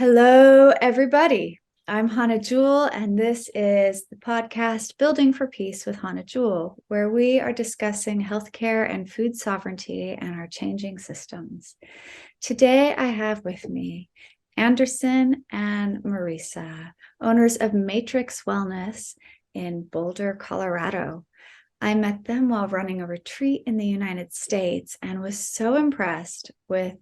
Hello, everybody. I'm Hannah Jewell, and this is the podcast Building for Peace with Hannah Jewell, where we are discussing healthcare and food sovereignty and our changing systems. Today, I have with me Andersen and Marisa, owners of Matrix Wellness in Boulder, Colorado. I met them while running a retreat in the United States and was so impressed with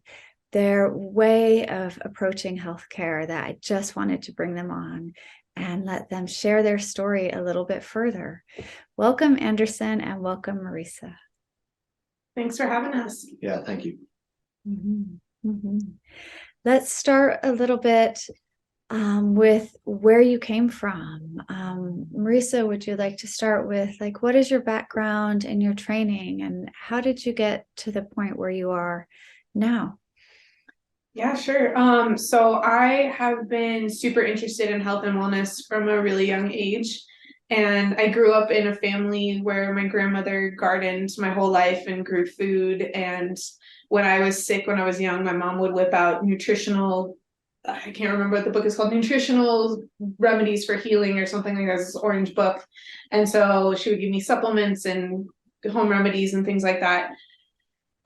their way of approaching healthcare that I just wanted to bring them on and let them share their story a little bit further. Welcome, Andersen, and welcome, Marisa. Thanks for having us. Yeah, thank you. Let's start a little bit with where you came from. Marisa, would you like to start with, what is your background and your training, and how did you get to the point where you are now? Yeah, sure. So I have been super interested in health and wellness from a really young age. And I grew up in a family where my grandmother gardened my whole life and grew food. And when I was sick, when I was young, my mom would whip out I can't remember what the book is called, Nutritional Remedies for Healing or something like that, this orange book. And so she would give me supplements and home remedies and things like that.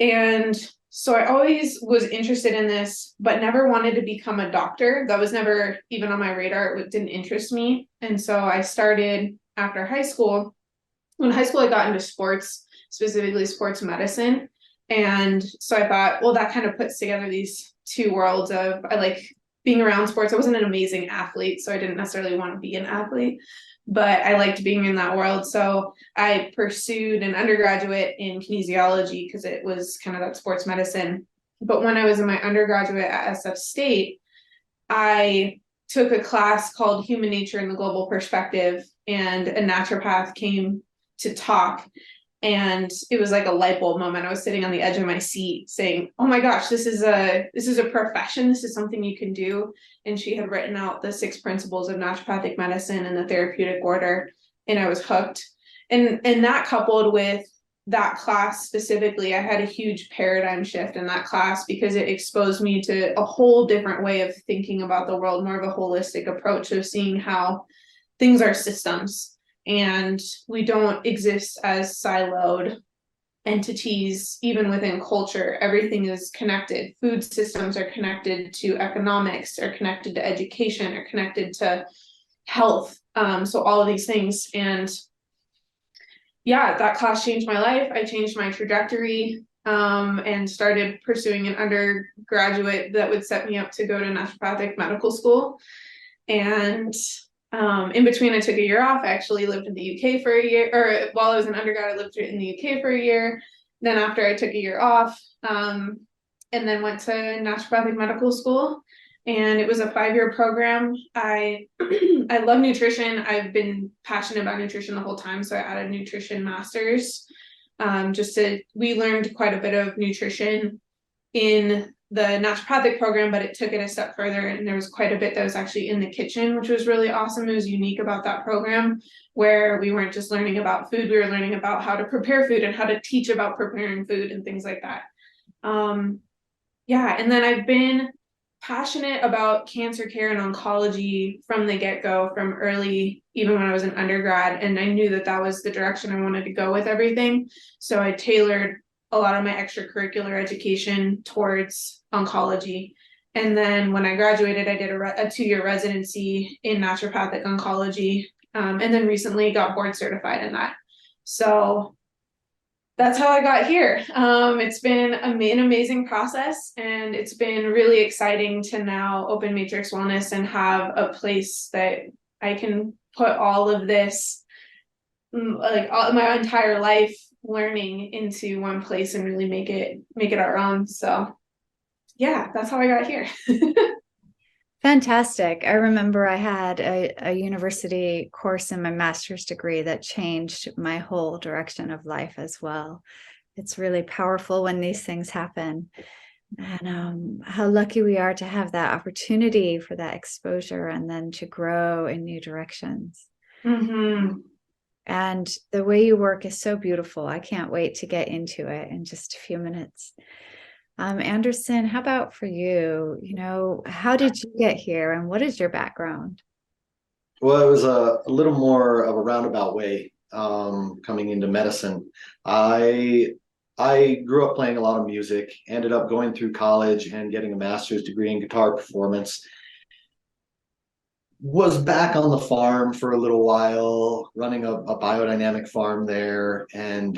And so I always was interested in this, but never wanted to become a doctor. That was never even on my radar. It didn't interest me. And so I started after high school. In high school, I got into sports, specifically sports medicine. And so I thought, well, that kind of puts together these two worlds of, I like being around sports. I wasn't an amazing athlete, so I didn't necessarily want to be an athlete, but I liked being in that world. So I pursued an undergraduate in kinesiology because it was kind of that sports medicine. But when I was in my undergraduate at SF State, I took a class called Human Nature and the Global Perspective, and a naturopath came to talk. And it was like a light bulb moment. I was sitting on the edge of my seat saying, oh my gosh, this is a profession. This is something you can do. And she had written out the 6 principles of naturopathic medicine and the therapeutic order. And I was hooked. And that coupled with that class specifically, I had a huge paradigm shift in that class because it exposed me to a whole different way of thinking about the world, more of a holistic approach of seeing how things are systems. And we don't exist as siloed entities, even within culture. Everything is connected. Food systems are connected to economics, are connected to education, are connected to health. So all of these things. And yeah, that class changed my life. I changed my trajectory and started pursuing an undergraduate that would set me up to go to naturopathic medical school. And in between, I took a year off. I actually lived in the UK for a year, or while I was an undergrad, I lived in the UK for a year. Then after I took a year off, and then went to naturopathic medical school, and it was a 5-year program. I love nutrition. I've been passionate about nutrition the whole time, so I added nutrition masters. We learned quite a bit of nutrition in the naturopathic program, but it took it a step further, and there was quite a bit that was actually in the kitchen, which was really awesome. It was unique about that program, where we weren't just learning about food, we were learning about how to prepare food and how to teach about preparing food and things like that. And then I've been passionate about cancer care and oncology from the get-go, from early, even when I was an undergrad, and I knew that that was the direction I wanted to go with everything. So I tailored a lot of my extracurricular education towards oncology. And then when I graduated, I did a 2-year residency in naturopathic oncology, and then recently got board certified in that. So that's how I got here. It's been an amazing process, and it's been really exciting to now open Matrix Wellness and have a place that I can put all of this, my entire life learning into one place and really make it our own. So yeah, that's how I got here. Fantastic. I remember I had a university course in my master's degree that changed my whole direction of life as well. It's really powerful when these things happen. And how lucky we are to have that opportunity for that exposure and then to grow in new directions. Mm-hmm. And the way you work is so beautiful. I can't wait to get into it in just a few minutes. Andersen, how about for you? How did you get here and what is your background? Well, it was a little more of a roundabout way coming into medicine. I I grew up playing a lot of music, ended up going through college and getting a master's degree in guitar performance. Was back on the farm for a little while, running a biodynamic farm there, and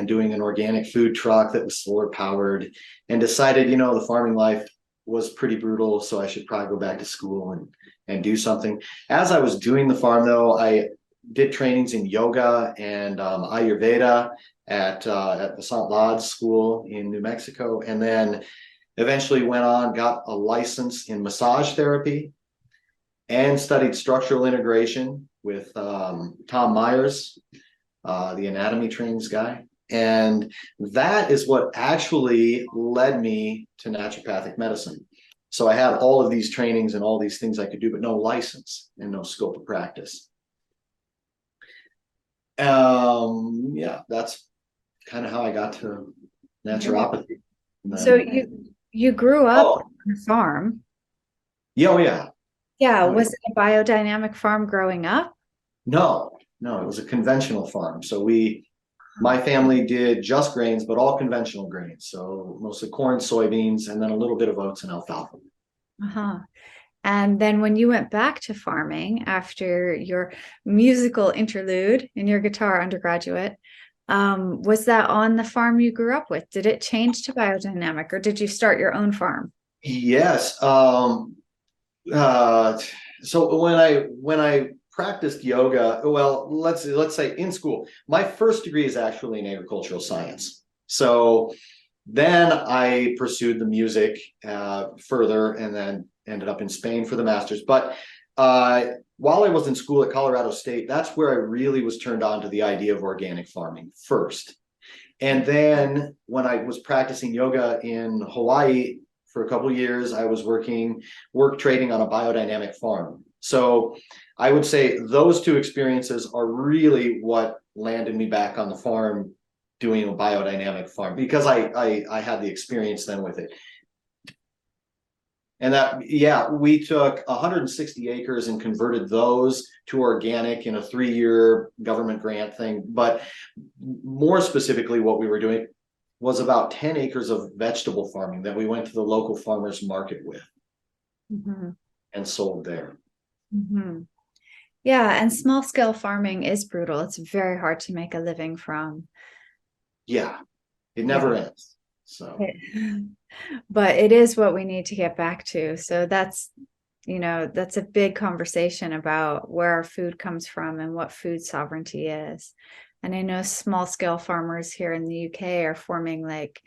doing an organic food truck that was solar powered, and decided, the farming life was pretty brutal, so I should probably go back to school and do something. As I was doing the farm, though, I did trainings in yoga and Ayurveda at the St. Laud's School in New Mexico, and then eventually went on, got a license in massage therapy and studied structural integration with Tom Myers, the anatomy trains guy. And that is what actually led me to naturopathic medicine. So I had all of these trainings and all these things I could do, but no license and no scope of practice. Yeah, that's kind of how I got to naturopathy. So you grew up Oh, on a farm. yeah, oh, yeah. Yeah, Oh, yeah. was it a biodynamic farm growing up? No, it was a conventional farm. My family did just grains, but all conventional grains. So mostly corn, soybeans, and then a little bit of oats and alfalfa. Uh-huh. And then when you went back to farming after your musical interlude in your guitar undergraduate, was that on the farm you grew up with? Did it change to biodynamic or did you start your own farm? Yes. Uh, so when I practiced yoga, well, let's say in school, my first degree is actually in agricultural science. So then I pursued the music further, and then ended up in Spain for the master's. But while I was in school at Colorado State, that's where I really was turned on to the idea of organic farming first. And then when I was practicing yoga in Hawaii for a couple of years, I was work trading on a biodynamic farm. So I would say those two experiences are really what landed me back on the farm doing a biodynamic farm, because I had the experience then with it. And yeah, we took 160 acres and converted those to organic in a 3-year government grant thing. But more specifically, what we were doing was about 10 acres of vegetable farming that we went to the local farmers market with Mm-hmm. and sold there. Mm-hmm. Yeah, and small scale farming is brutal. It's very hard to make a living from. Yeah, it never ends. So, But it is what we need to get back to. So that's a big conversation about where our food comes from and what food sovereignty is. And I know small scale farmers here in the UK are forming like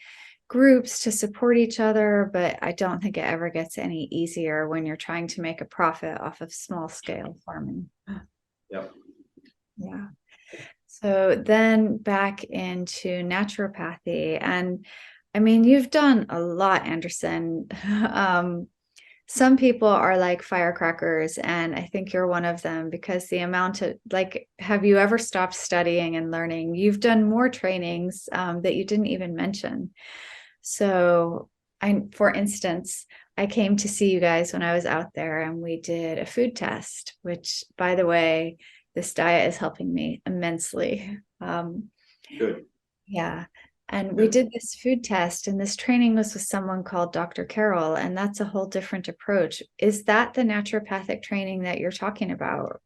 groups to support each other, but I don't think it ever gets any easier when you're trying to make a profit off of small scale farming. yep. Yeah. So then back into naturopathy. And I mean, you've done a lot, Andersen. Some people are like firecrackers, and I think you're one of them because the amount of like, have you ever stopped studying and learning? You've done more trainings that you didn't even mention. So for instance, I came to see you guys when I was out there and we did a food test, which by the way, this diet is helping me immensely. Good. Yeah. And we Good. did this food test, and this training was with someone called Dr. Carroll, and that's a whole different approach. Is that the naturopathic training that you're talking about?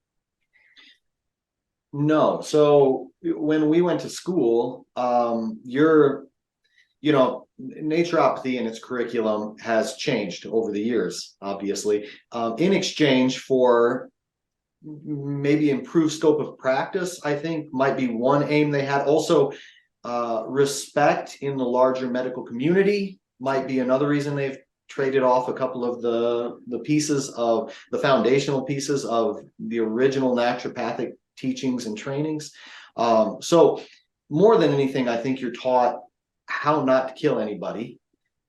No. So when we went to school, naturopathy and its curriculum has changed over the years, obviously, in exchange for maybe improved scope of practice, I think might be one aim they had. Also, respect in the larger medical community might be another reason they've traded off a couple of the pieces of the foundational pieces of the original naturopathic teachings and trainings. So more than anything, I think you're taught how not to kill anybody,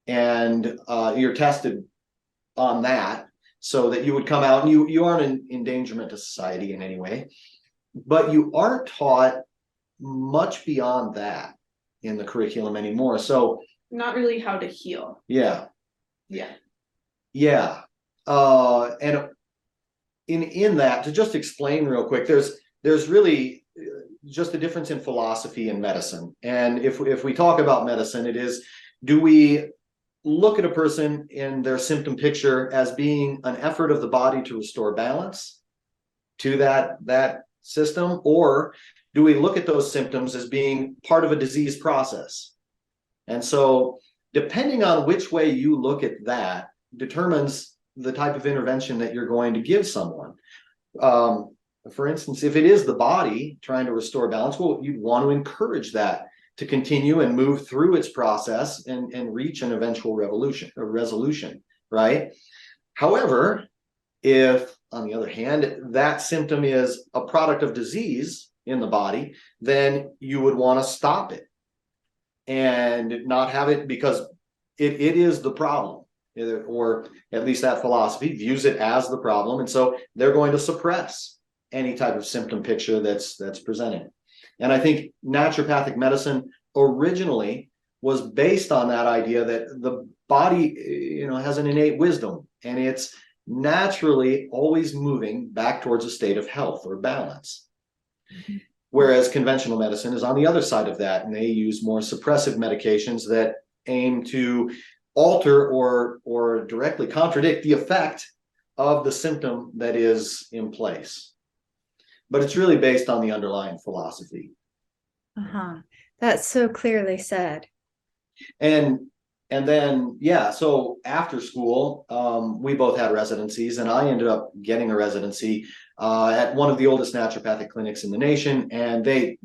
and you're tested on that so that you would come out and you aren't an endangerment to society in any way, but you aren't taught much beyond that in the curriculum anymore. So not really how to heal. Yeah. Yeah. Yeah. And in that, to just explain real quick, there's really just a difference in philosophy and medicine. And if we talk about medicine, it is, do we look at a person in their symptom picture as being an effort of the body to restore balance to that system, or do we look at those symptoms as being part of a disease process? And so depending on which way you look at that determines the type of intervention that you're going to give someone. For instance, if it is the body trying to restore balance, well, you'd want to encourage that to continue and move through its process and reach an eventual resolution, right? However, if, on the other hand, that symptom is a product of disease in the body, then you would want to stop it and not have it, because it is the problem, or at least that philosophy views it as the problem. And so they're going to suppress any type of symptom picture that's presented. And I think naturopathic medicine originally was based on that idea that the body, has an innate wisdom, and it's naturally always moving back towards a state of health or balance. Whereas conventional medicine is on the other side of that, and they use more suppressive medications that aim to alter or directly contradict the effect of the symptom that is in place. But it's really based on the underlying philosophy. That's so clearly said. And then, so after school, we both had residencies, and I ended up getting a residency at one of the oldest naturopathic clinics in the nation. And they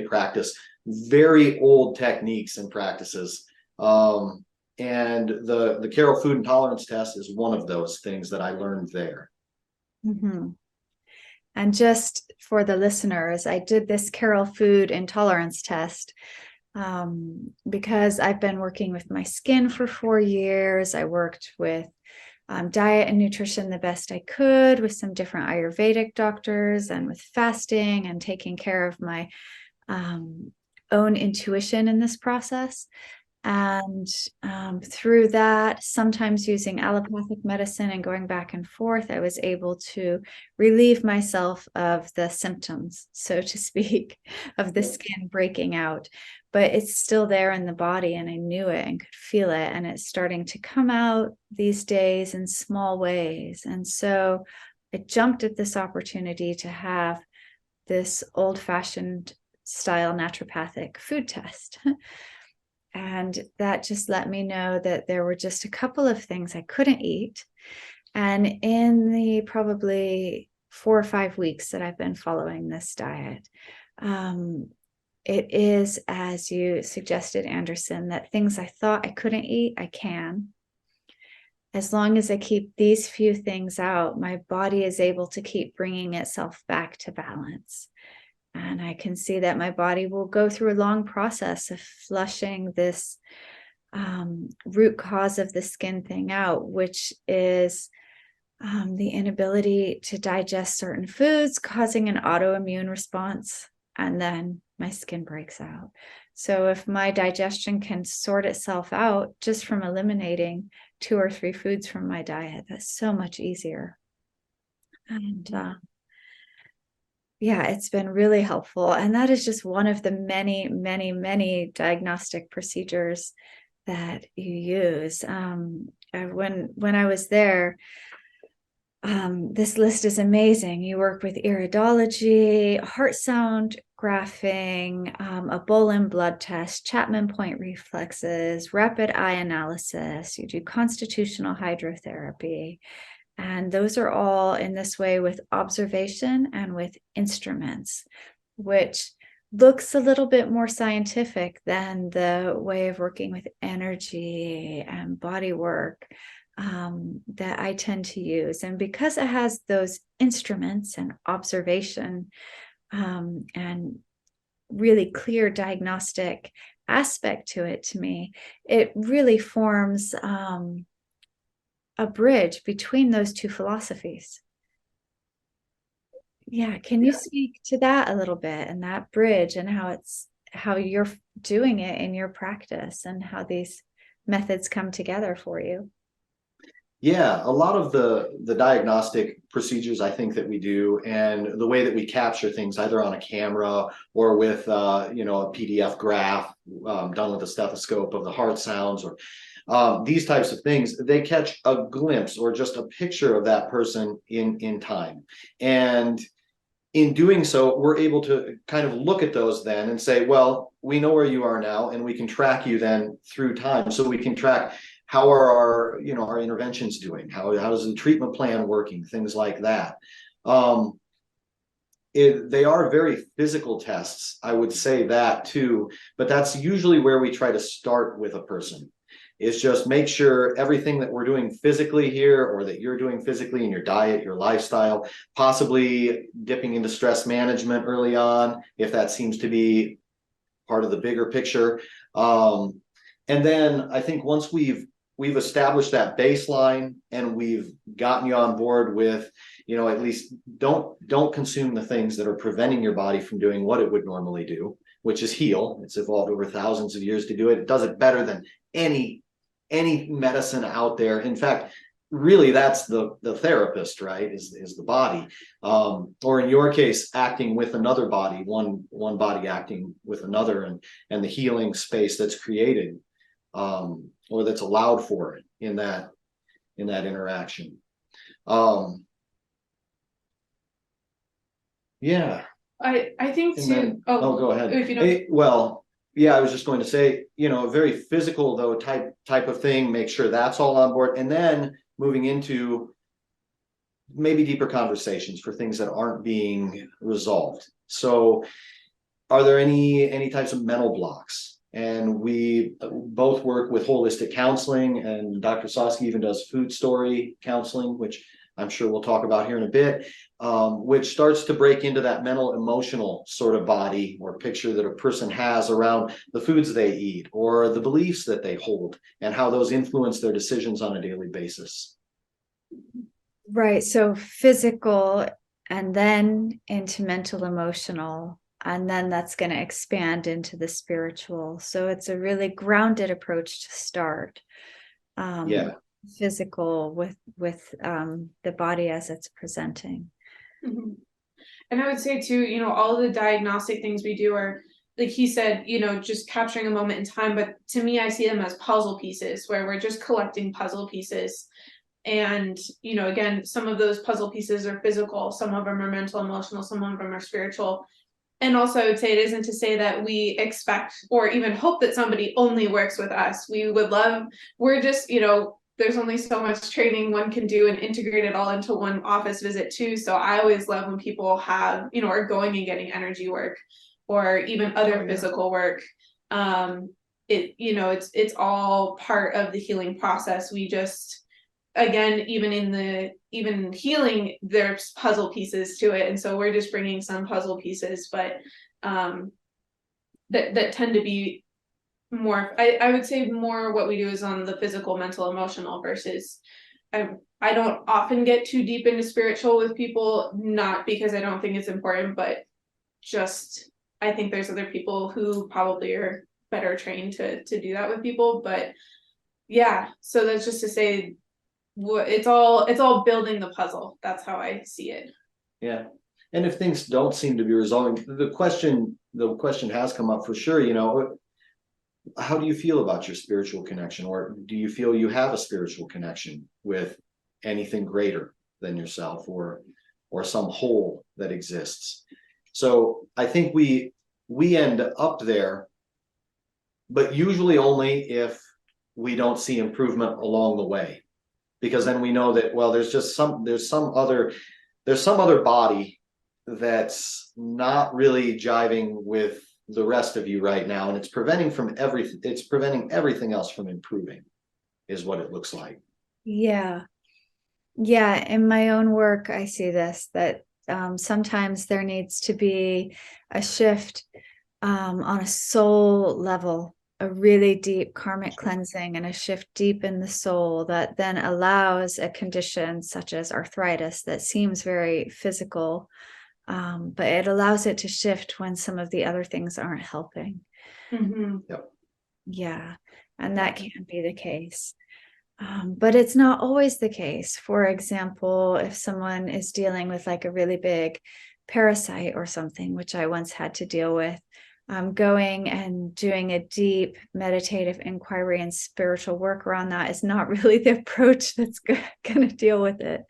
practice very old techniques and practices. And the Carroll food intolerance test is one of those things that I learned there. Mm-hmm. And just for the listeners, I did this Carroll food intolerance test because I've been working with my skin for 4 years. I worked with diet and nutrition the best I could with some different Ayurvedic doctors, and with fasting and taking care of my own intuition in this process. And through that, sometimes using allopathic medicine and going back and forth, I was able to relieve myself of the symptoms, so to speak, of the skin breaking out. But it's still there in the body, and I knew it and could feel it. And it's starting to come out these days in small ways. And so I jumped at this opportunity to have this old-fashioned style naturopathic food test. And that just let me know that there were just a couple of things I couldn't eat. And in the probably 4 or 5 weeks that I've been following this diet, it is, as you suggested, Andersen, that things I thought I couldn't eat, I can. As long as I keep these few things out, my body is able to keep bringing itself back to balance. And I can see that my body will go through a long process of flushing this root cause of the skin thing out, which is the inability to digest certain foods, causing an autoimmune response, and then my skin breaks out. So if my digestion can sort itself out just from eliminating 2 or 3 foods from my diet, that's so much easier. And it's been really helpful. And that is just one of the many, many, many diagnostic procedures that you use. When I was there, this list is amazing. You work with iridology, heart sound graphing, a Bolin blood test, Chapman point reflexes, rapid eye analysis. You do constitutional hydrotherapy. And those are all in this way with observation and with instruments, which looks a little bit more scientific than the way of working with energy and body work that I tend to use. And because it has those instruments and observation and really clear diagnostic aspect to it, to me, it really forms a bridge between those two philosophies. Can you speak to that a little bit, and that bridge, and how how you're doing it in your practice and how these methods come together for you. Yeah, a lot of the diagnostic procedures I think that we do, and the way that we capture things either on a camera or with a PDF graph done with a stethoscope of the heart sounds, or these types of things, they catch a glimpse or just a picture of that person in time. And in doing so, we're able to kind of look at those then and say, well, we know where you are now, and we can track you then through time. So we can track how are our interventions doing, how's the treatment plan working, things like that. They are very physical tests, I would say that too, but that's usually where we try to start with a person, is just make sure everything that we're doing physically here, or that you're doing physically in your diet, your lifestyle, possibly dipping into stress management early on, if that seems to be part of the bigger picture. And then I think once we've established that baseline and we've gotten you on board with, at least don't consume the things that are preventing your body from doing what it would normally do, which is heal. It's evolved over thousands of years to do it. It does it better than any medicine out there. In fact, really that's the therapist, right? Is the body, or in your case, acting with another body, one body acting with another, and the healing space that's created, or that's allowed for it in that interaction. Yeah. I think And too. then, go ahead. If you don't. Well, yeah, I was just going to say, a very physical though type of thing, make sure that's all on board, and then moving into maybe deeper conversations for things that aren't being resolved. So are there any types of mental blocks? And we both work with holistic counseling, and Dr. Soski even does food story counseling, which I'm sure we'll talk about here in a bit, which starts to break into that mental, emotional sort of body or picture that a person has around the foods they eat or the beliefs that they hold, and how those influence their decisions on a daily basis. Right. So physical, and then into mental, emotional, and then that's going to expand into the spiritual. So it's a really grounded approach to start. Physical with the body as it's presenting. Mm-hmm. And I would say too, all the diagnostic things we do are, like he said, just capturing a moment in time. But to me, I see them as puzzle pieces, where we're just collecting puzzle pieces. And, again, some of those puzzle pieces are physical, some of them are mental, emotional, some of them are spiritual. And also, I would say it isn't to say that we expect or even hope that somebody only works with us. We're just, there's only so much training one can do and integrate it all into one office visit too. So I always love when people have, are going and getting energy work or even other physical work. It's all part of the healing process. We just, again, even healing, there's puzzle pieces to it, and so we're just bringing some puzzle pieces, but that tend to be more, I would say more what we do is on the physical, mental, emotional, versus I don't often get too deep into spiritual with people, not because I don't think it's important, but just I think there's other people who probably are better trained to do that with people. But yeah, so that's just to say, it's all building the puzzle. That's how I see it. Yeah. And if things don't seem to be resolving, the question has come up for sure, how do you feel about your spiritual connection? Or do you feel you have a spiritual connection with anything greater than yourself, or some whole that exists? So I think we end up there, but usually only if we don't see improvement along the way. Because then we know that, well, there's some other body that's not really jiving with the rest of you right now, and it's preventing everything else from improving, is what it looks like. Yeah. In my own work, I see this, that sometimes there needs to be a shift on a soul level, a really deep karmic cleansing and a shift deep in the soul that then allows a condition such as arthritis that seems very physical But it allows it to shift when some of the other things aren't helping. Mm-hmm. Yeah, and that can be the case. But it's not always the case. For example, if someone is dealing with like a really big parasite or something, which I once had to deal with, going and doing a deep meditative inquiry and spiritual work around that is not really the approach that's going to deal with it.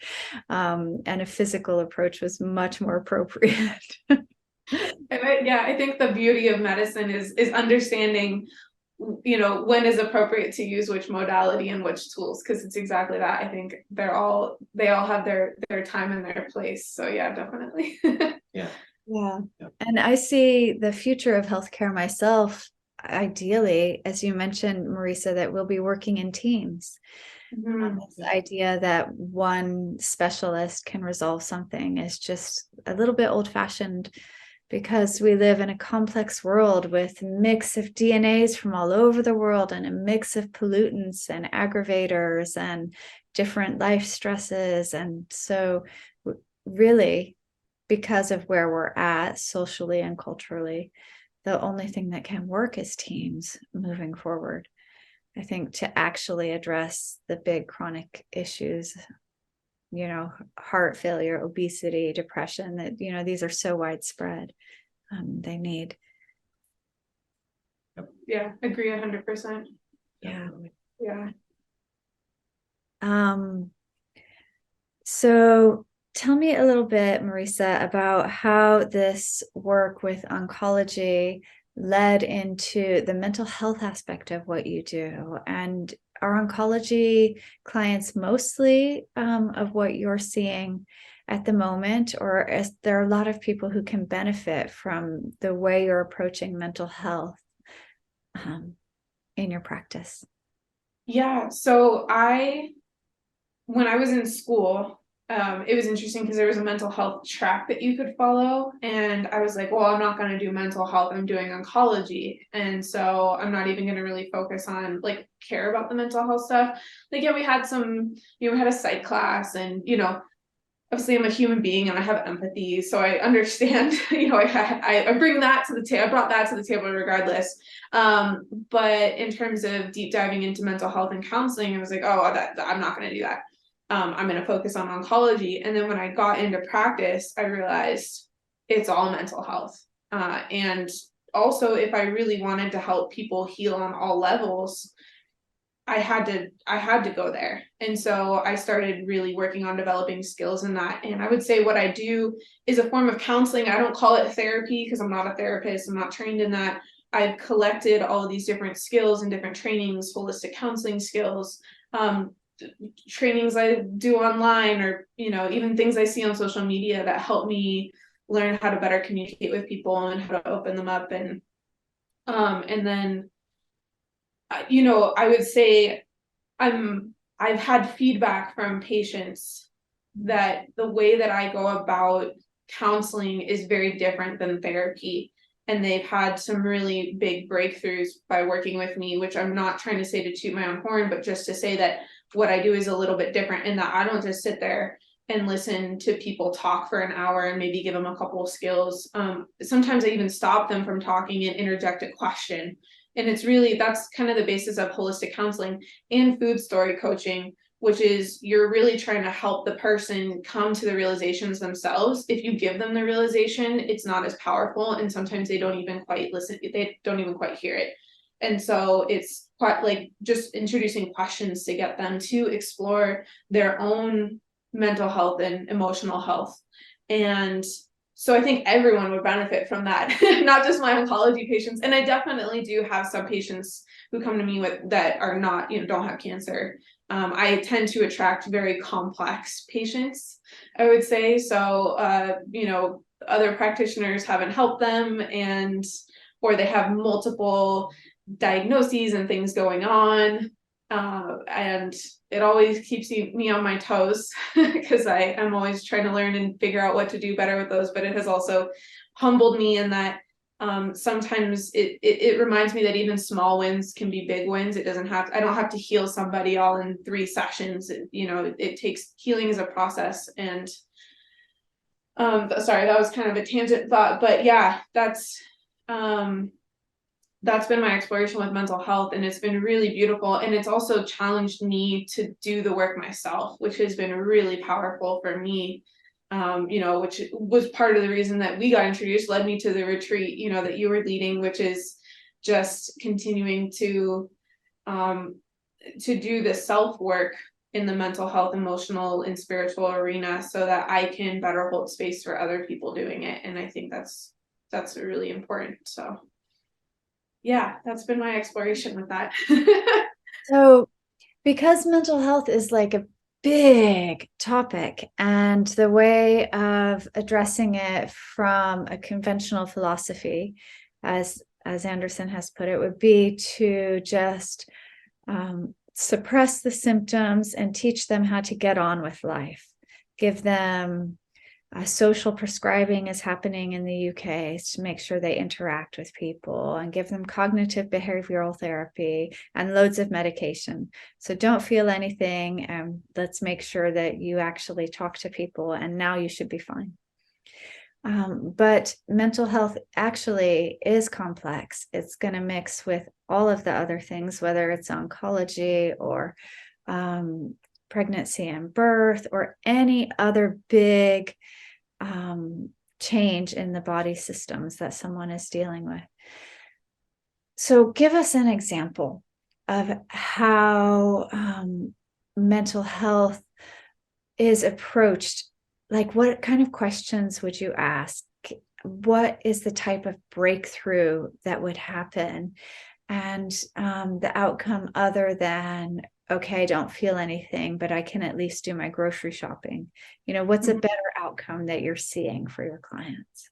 And a physical approach was much more appropriate. I think the beauty of medicine is understanding, when is appropriate to use which modality and which tools, because it's exactly that. I think they all have their time and their place. So yeah, definitely. Yeah. Yeah. And I see the future of healthcare myself, ideally, as you mentioned, Marisa, that we'll be working in teams. Mm-hmm. This idea that one specialist can resolve something is just a little bit old-fashioned, because we live in a complex world with a mix of DNAs from all over the world and a mix of pollutants and aggravators and different life stresses. And so really, because of where we're at socially and culturally, the only thing that can work is teams moving forward. I think to actually address the big chronic issues, heart failure, obesity, depression, that, these are so widespread. They need. Yeah, agree 100%. Yeah. Yeah. So tell me a little bit, Marisa, about how this work with oncology led into the mental health aspect of what you do. And are oncology clients mostly of what you're seeing at the moment, or is there a lot of people who can benefit from the way you're approaching mental health in your practice? Yeah. So when I was in school, it was interesting because there was a mental health track that you could follow. And I was like, well, I'm not going to do mental health. I'm doing oncology. And so I'm not even going to really focus on care about the mental health stuff. Yeah, we had we had a psych class, and, obviously I'm a human being and I have empathy. So I understand, I bring that to the table. I brought that to the table regardless. But in terms of deep diving into mental health and counseling, I was like, oh, I'm not going to do that. I'm going to focus on oncology. And then when I got into practice, I realized it's all mental health. And also, if I really wanted to help people heal on all levels, I had to go there. And so I started really working on developing skills in that. And I would say what I do is a form of counseling. I don't call it therapy because I'm not a therapist. I'm not trained in that. I've collected all of these different skills and different trainings, holistic counseling skills, trainings I do online, or, even things I see on social media that help me learn how to better communicate with people and how to open them up. And then I would say I've had feedback from patients that the way that I go about counseling is very different than therapy. And they've had some really big breakthroughs by working with me, which I'm not trying to say to toot my own horn, but just to say that what I do is a little bit different, in that I don't just sit there and listen to people talk for an hour and maybe give them a couple of skills. Sometimes I even stop them from talking and interject a question. And that's kind of the basis of holistic counseling and food story coaching, which is you're really trying to help the person come to the realizations themselves. If you give them the realization, it's not as powerful. And sometimes they don't even quite listen. They don't even quite hear it. And so it's quite just introducing questions to get them to explore their own mental health and emotional health. And so I think everyone would benefit from that, not just my oncology patients. And I definitely do have some patients who come to me with that are not, don't have cancer. I tend to attract very complex patients, I would say. So, other practitioners haven't helped them, or they have multiple diagnoses and things going on. And it always keeps me on my toes because I am always trying to learn and figure out what to do better with those. But it has also humbled me in that sometimes it reminds me that even small wins can be big wins. I don't have to heal somebody all in 3 sessions. It takes, healing is a process. And Sorry, that was kind of a tangent thought, but yeah, that's been my exploration with mental health, and it's been really beautiful. And it's also challenged me to do the work myself, which has been really powerful for me. Which was part of the reason that we got introduced, led me to the retreat, that you were leading, which is just continuing to do the self work in the mental health, emotional, and spiritual arena, so that I can better hold space for other people doing it. And I think that's really important. So yeah, that's been my exploration with that. So, because mental health is like a big topic, and the way of addressing it from a conventional philosophy, as Andersen has put it, would be to just suppress the symptoms and teach them how to get on with life. Give them social prescribing is happening in the UK to make sure they interact with people, and give them cognitive behavioral therapy and loads of medication. So don't feel anything, and let's make sure that you actually talk to people, and now you should be fine. But mental health actually is complex. It's going to mix with all of the other things, whether it's oncology or pregnancy and birth or any other big change in the body systems that someone is dealing with. So give us an example of how mental health is approached. Like, what kind of questions would you ask? What is the type of breakthrough that would happen? And the outcome, other than, okay, I don't feel anything, but I can at least do my grocery shopping. What's a better outcome that you're seeing for your clients?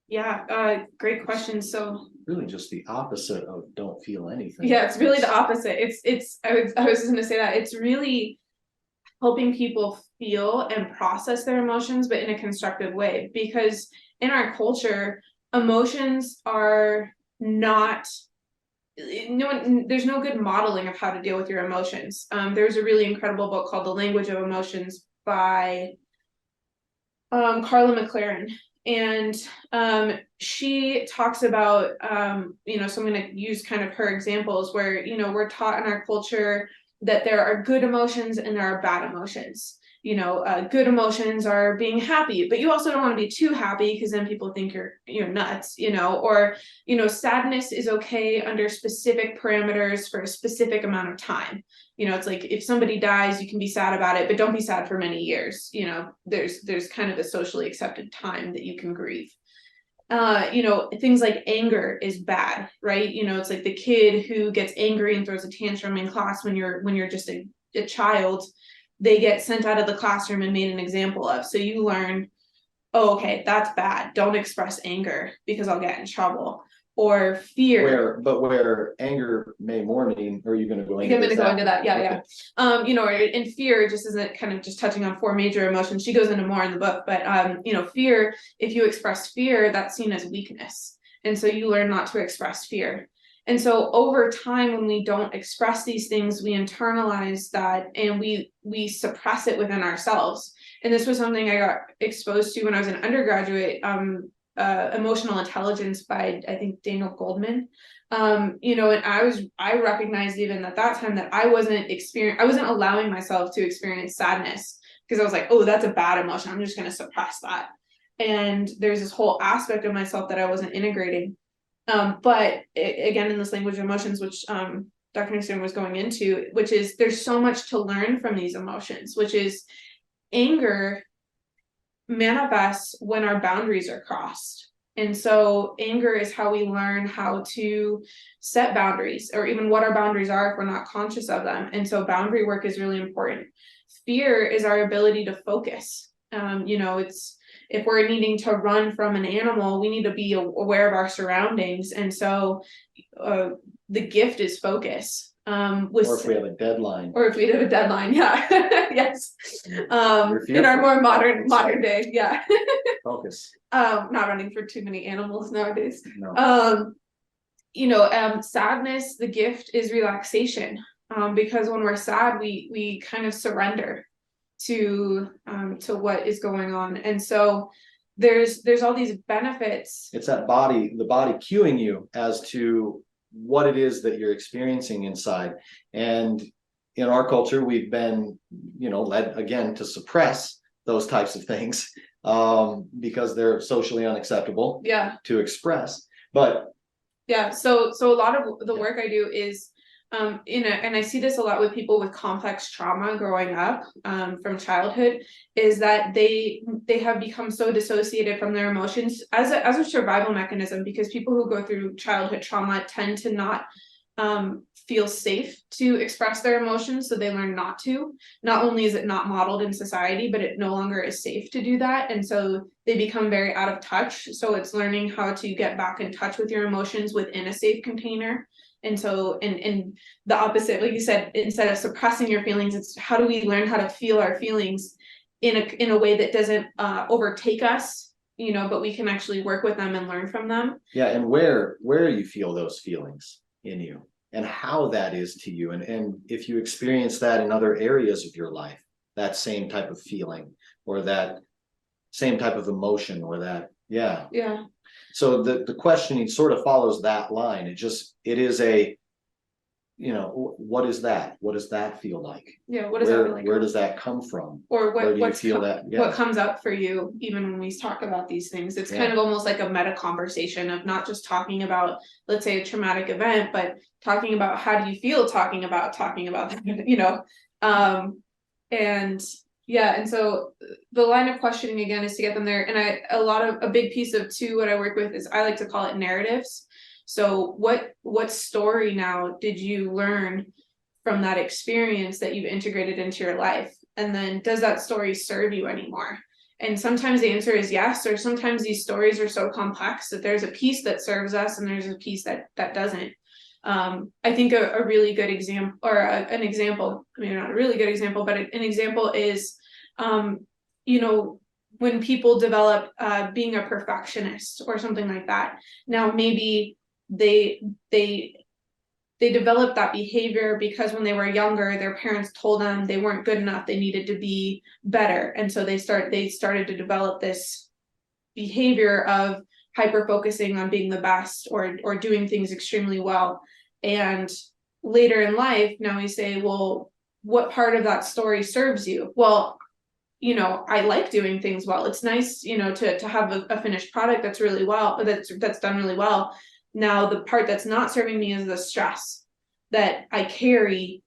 Yeah, great question. So Really just the opposite of don't feel anything. yeah, it's really the opposite. I was just gonna say that it's really helping people feel and process their emotions, but in a constructive way. Because in our culture, emotions are not, there's no good modeling of how to deal with your emotions. There's a really incredible book called The Language of Emotions by Carla McLaren. And she talks about, so I'm going to use kind of her examples where, we're taught in our culture that there are good emotions and there are bad emotions. Good emotions are being happy, but you also don't want to be too happy, because then people think you're nuts, or, sadness is okay under specific parameters for a specific amount of time. It's like, if somebody dies, you can be sad about it, but don't be sad for many years. There's kind of a socially accepted time that you can grieve. Things like anger is bad, right? It's like the kid who gets angry and throws a tantrum in class when you're just a child, they get sent out of the classroom and made an example of. So you learn, oh, okay, that's bad. Don't express anger because I'll get in trouble. Or fear. Where anger may more mean, or are you going to go into I'm going to go into that. Yeah, okay. Yeah. And fear just isn't kind of just touching on 4 major emotions. She goes into more in the book, but fear, if you express fear, that's seen as weakness. And so you learn not to express fear. And so over time, when we don't express these things, we internalize that, and we suppress it within ourselves. And this was something I got exposed to when I was an undergraduate, Emotional Intelligence by, I think, Daniel Goldman. And I recognized even at that time that I wasn't allowing myself to experience sadness, because I was like, oh, that's a bad emotion, I'm just going to suppress that. And there's this whole aspect of myself that I wasn't integrating. But again, in this language of emotions, which Dr. Andersen was going into, which is, there's so much to learn from these emotions, which is anger manifests when our boundaries are crossed. And so anger is how we learn how to set boundaries, or even what our boundaries are if we're not conscious of them. And so boundary work is really important. Fear is our ability to focus. It's, if we're needing to run from an animal, we need to be aware of our surroundings. And so the gift is focus. Or if we have a deadline. Yeah. Yes. In our more modern day, yeah. Focus. Not running for too many animals nowadays. No. Sadness, the gift is relaxation. Because when we're sad, we kind of surrender. to what is going on. And so there's all these benefits. It's the body cueing you as to what it is that you're experiencing inside. And in our culture, we've been, led again to suppress those types of things because they're socially unacceptable to express. But so a lot of the work I do is and I see this a lot with people with complex trauma growing up from childhood, is that they have become so dissociated from their emotions as a survival mechanism, because people who go through childhood trauma tend to not feel safe to express their emotions, so they learn not to. Not only is it not modeled in society, but it no longer is safe to do that, and so they become very out of touch. So it's learning how to get back in touch with your emotions within a safe container. And so, and the opposite, like you said, instead of suppressing your feelings, it's how do we learn how to feel our feelings in a way that doesn't overtake us, but we can actually work with them and learn from them. Yeah, and where you feel those feelings in you and how that is to you. And if you experience that in other areas of your life, that same type of feeling or that same type of emotion or that, yeah. So the questioning sort of follows that line. It is a, what is that? What does that feel like? Yeah, what does that feel like? Where does that come from? Or where do you feel that? Yeah. What comes up for you, even when we talk about these things? It's kind of almost like a meta conversation of not just talking about, let's say, a traumatic event, but talking about how do you feel talking about that, and so the line of questioning again is to get them there. And a big piece of what I work with is, I like to call it narratives. So what story now did you learn from that experience that you've integrated into your life? And then does that story serve you anymore? And sometimes the answer is yes, or sometimes these stories are so complex that there's a piece that serves us and there's a piece that doesn't. I think a really good example, or an example, maybe not a really good example, but an example is, when people develop being a perfectionist or something like that. Now, maybe they developed that behavior because when they were younger, their parents told them they weren't good enough, they needed to be better. And so they started to develop this behavior of hyper focusing on being the best or doing things extremely well. And later in life, now we say, well, what part of that story serves you? Well, I like doing things well. It's nice, to have a finished product that's really well, that's done really well. Now, the part that's not serving me is the stress that I carry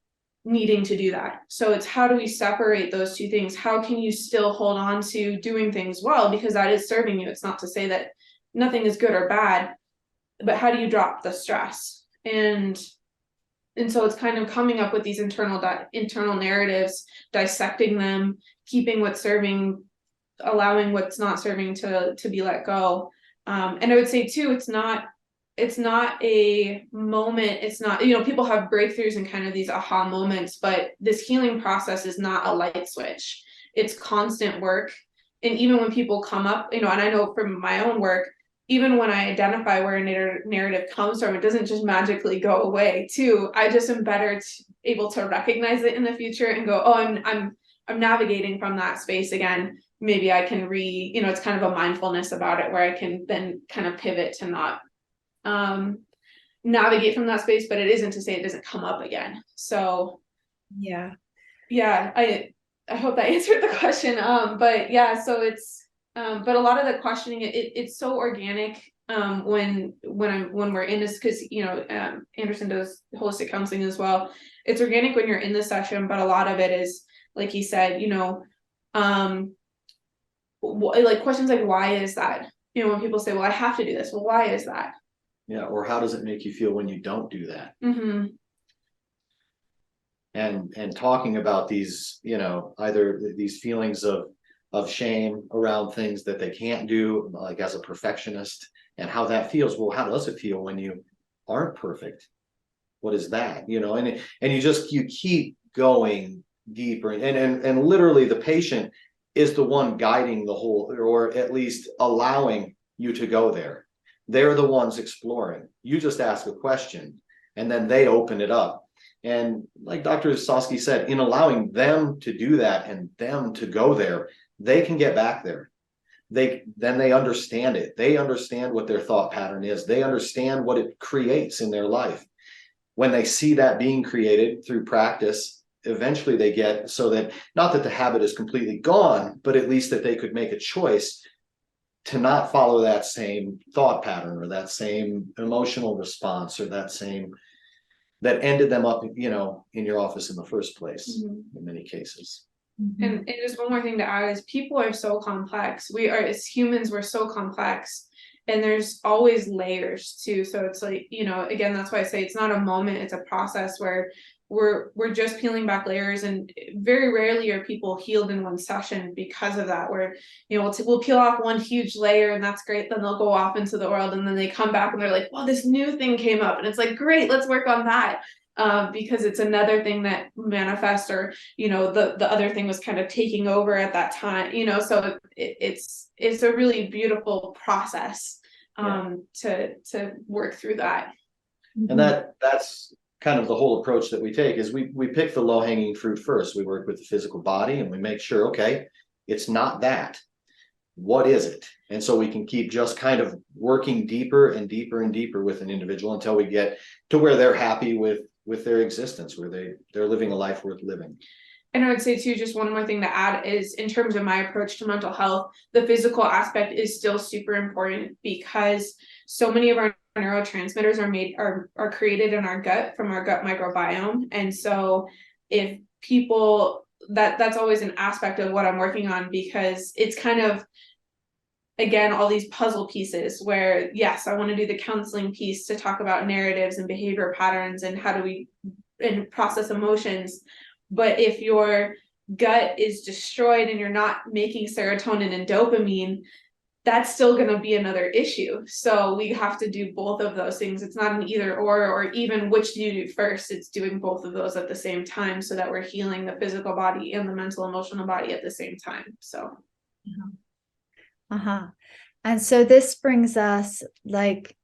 needing to do that. So it's, how do we separate those two things? How can you still hold on to doing things well, because that is serving you? It's not to say that nothing is good or bad, but how do you drop the stress? And so it's kind of coming up with these internal narratives, dissecting them, keeping what's serving, allowing what's not serving to be let go. And I would say too, it's not a moment. It's not, people have breakthroughs and kind of these aha moments, but this healing process is not a light switch. It's constant work. And even when people come up, and I know from my own work, even when I identify where a narrative comes from, it doesn't just magically go away too. I just am better able to recognize it in the future and go, oh, I'm navigating from that space again. Maybe I can it's kind of a mindfulness about it, where I can then kind of pivot to not navigate from that space, but it isn't to say it doesn't come up again. So yeah, I hope that answered the question. But yeah, so it's but a lot of the questioning, it's so organic when we're in this, because Andersen does holistic counseling as well. It's organic when you're in the session, but a lot of it is, like he said, like questions like, why is that? When people say, well, I have to do this, well, why is that? Yeah, or how does it make you feel when you don't do that? Mm-hmm. And talking about these, either these feelings of shame around things that they can't do, like as a perfectionist, and how that feels. Well, how does it feel when you aren't perfect? What is that? And you keep going deeper, and literally the patient is the one guiding the whole, or at least allowing you to go there. They're the ones exploring. You just ask a question and then they open it up. And like Dr. Soski said, in allowing them to do that and them to go there, they can get back there. They understand it. They understand what their thought pattern is. They understand what it creates in their life. When they see that being created through practice, eventually they get so that not that the habit is completely gone, but at least that they could make a choice to not follow that same thought pattern or that same emotional response or that ended them up, in your office in the first place, in many cases. And just one more thing to add is people are so complex. We are, as humans, we're so complex, and there's always layers too. So it's like, again, that's why I say it's not a moment, it's a process where we're just peeling back layers, and very rarely are people healed in one session because of that, where we'll peel off one huge layer and that's great, then they'll go off into the world and then they come back and they're like, well, this new thing came up, and it's like, great, let's work on that. Because it's another thing that manifests, or the other thing was kind of taking over at that time, so it's a really beautiful process to work through that. And that's kind of the whole approach that we take is we pick the low-hanging fruit first. We work with the physical body and we make sure, okay, it's not that. What is it? And so we can keep just kind of working deeper and deeper and deeper with an individual until we get to where they're happy with their existence, where they're living a life worth living. And I would say too, just one more thing to add is, in terms of my approach to mental health, the physical aspect is still super important, because so many of our neurotransmitters are created in our gut from our gut microbiome. And so if people, that's always an aspect of what I'm working on, because it's kind of, again, all these puzzle pieces where, yes, I want to do the counseling piece to talk about narratives and behavior patterns and how do we process emotions. But if your gut is destroyed and you're not making serotonin and dopamine, that's still going to be another issue. So we have to do both of those things. It's not an either or even which do you do first. It's doing both of those at the same time, so that we're healing the physical body and the mental emotional body at the same time. So and so this brings us, like,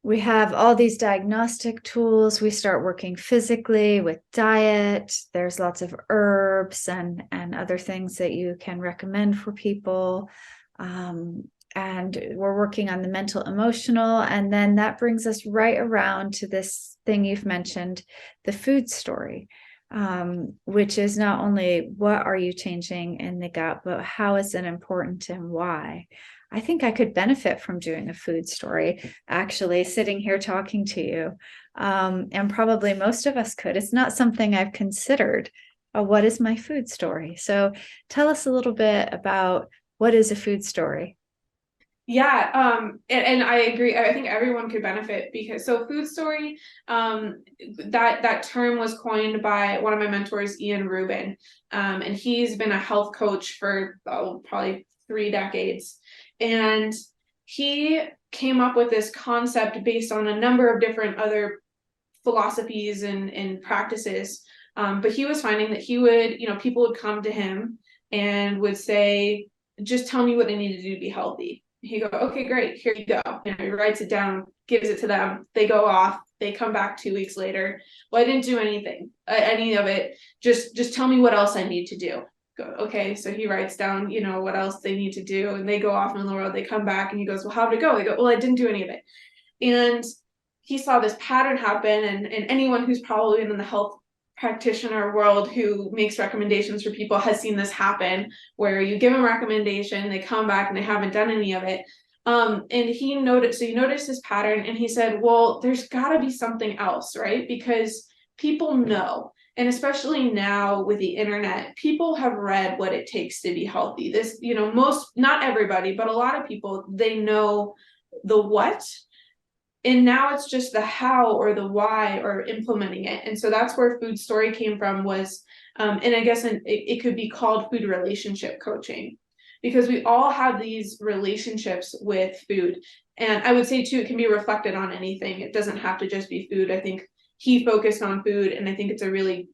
we have all these diagnostic tools. We start working physically with diet. There's lots of herbs and other things that you can recommend for people. And we're working on the mental, emotional. And then that brings us right around to this thing you've mentioned, the food story, which is not only what are you changing in the gut, but how is it important and why. I think I could benefit from doing a food story, actually, sitting here talking to you. And probably most of us could. It's not something I've considered. What is my food story? So tell us a little bit about what is a food story. Yeah, and I agree. I think everyone could benefit, because food story, that term was coined by one of my mentors, Ian Rubin, and he's been a health coach for probably 3 decades, and he came up with this concept based on a number of different other philosophies and practices. But he was finding that he would, people would come to him and would say, just tell me what I need to do to be healthy. He go, okay, great, here you go. He writes it down, gives it to them. They go off. They come back 2 weeks later. Well, I didn't do anything, any of it. Just tell me what else I need to do. Go, okay, so he writes down, what else they need to do, and they go off in the world. They come back, and he goes, well, how did it go? They go, well, I didn't do any of it. And he saw this pattern happen, and anyone who's probably in the health practitioner world who makes recommendations for people has seen this happen, where you give them a recommendation, they come back and they haven't done any of it. And he noticed this pattern, and he said, well, there's got to be something else, right? Because people know, and especially now with the internet, people have read what it takes to be healthy. This, not everybody, but a lot of people, they know the what. And now it's just the how or the why or implementing it. And so that's where food story came from, was, and I guess it could be called food relationship coaching, because we all have these relationships with food. And I would say too, it can be reflected on anything. It doesn't have to just be food. I think he focused on food, and I think it's a really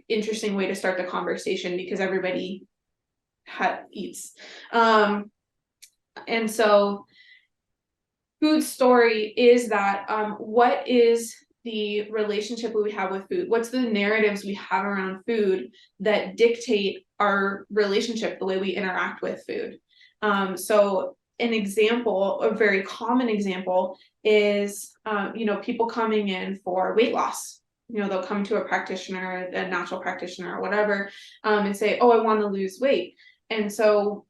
interesting way to start the conversation, because everybody eats. And so food story is that, what is the relationship we have with food? What's the narratives we have around food that dictate our relationship, the way we interact with food? So an example, a very common example is, people coming in for weight loss. They'll come to a practitioner, a natural practitioner or whatever, and say, oh, I want to lose weight. And so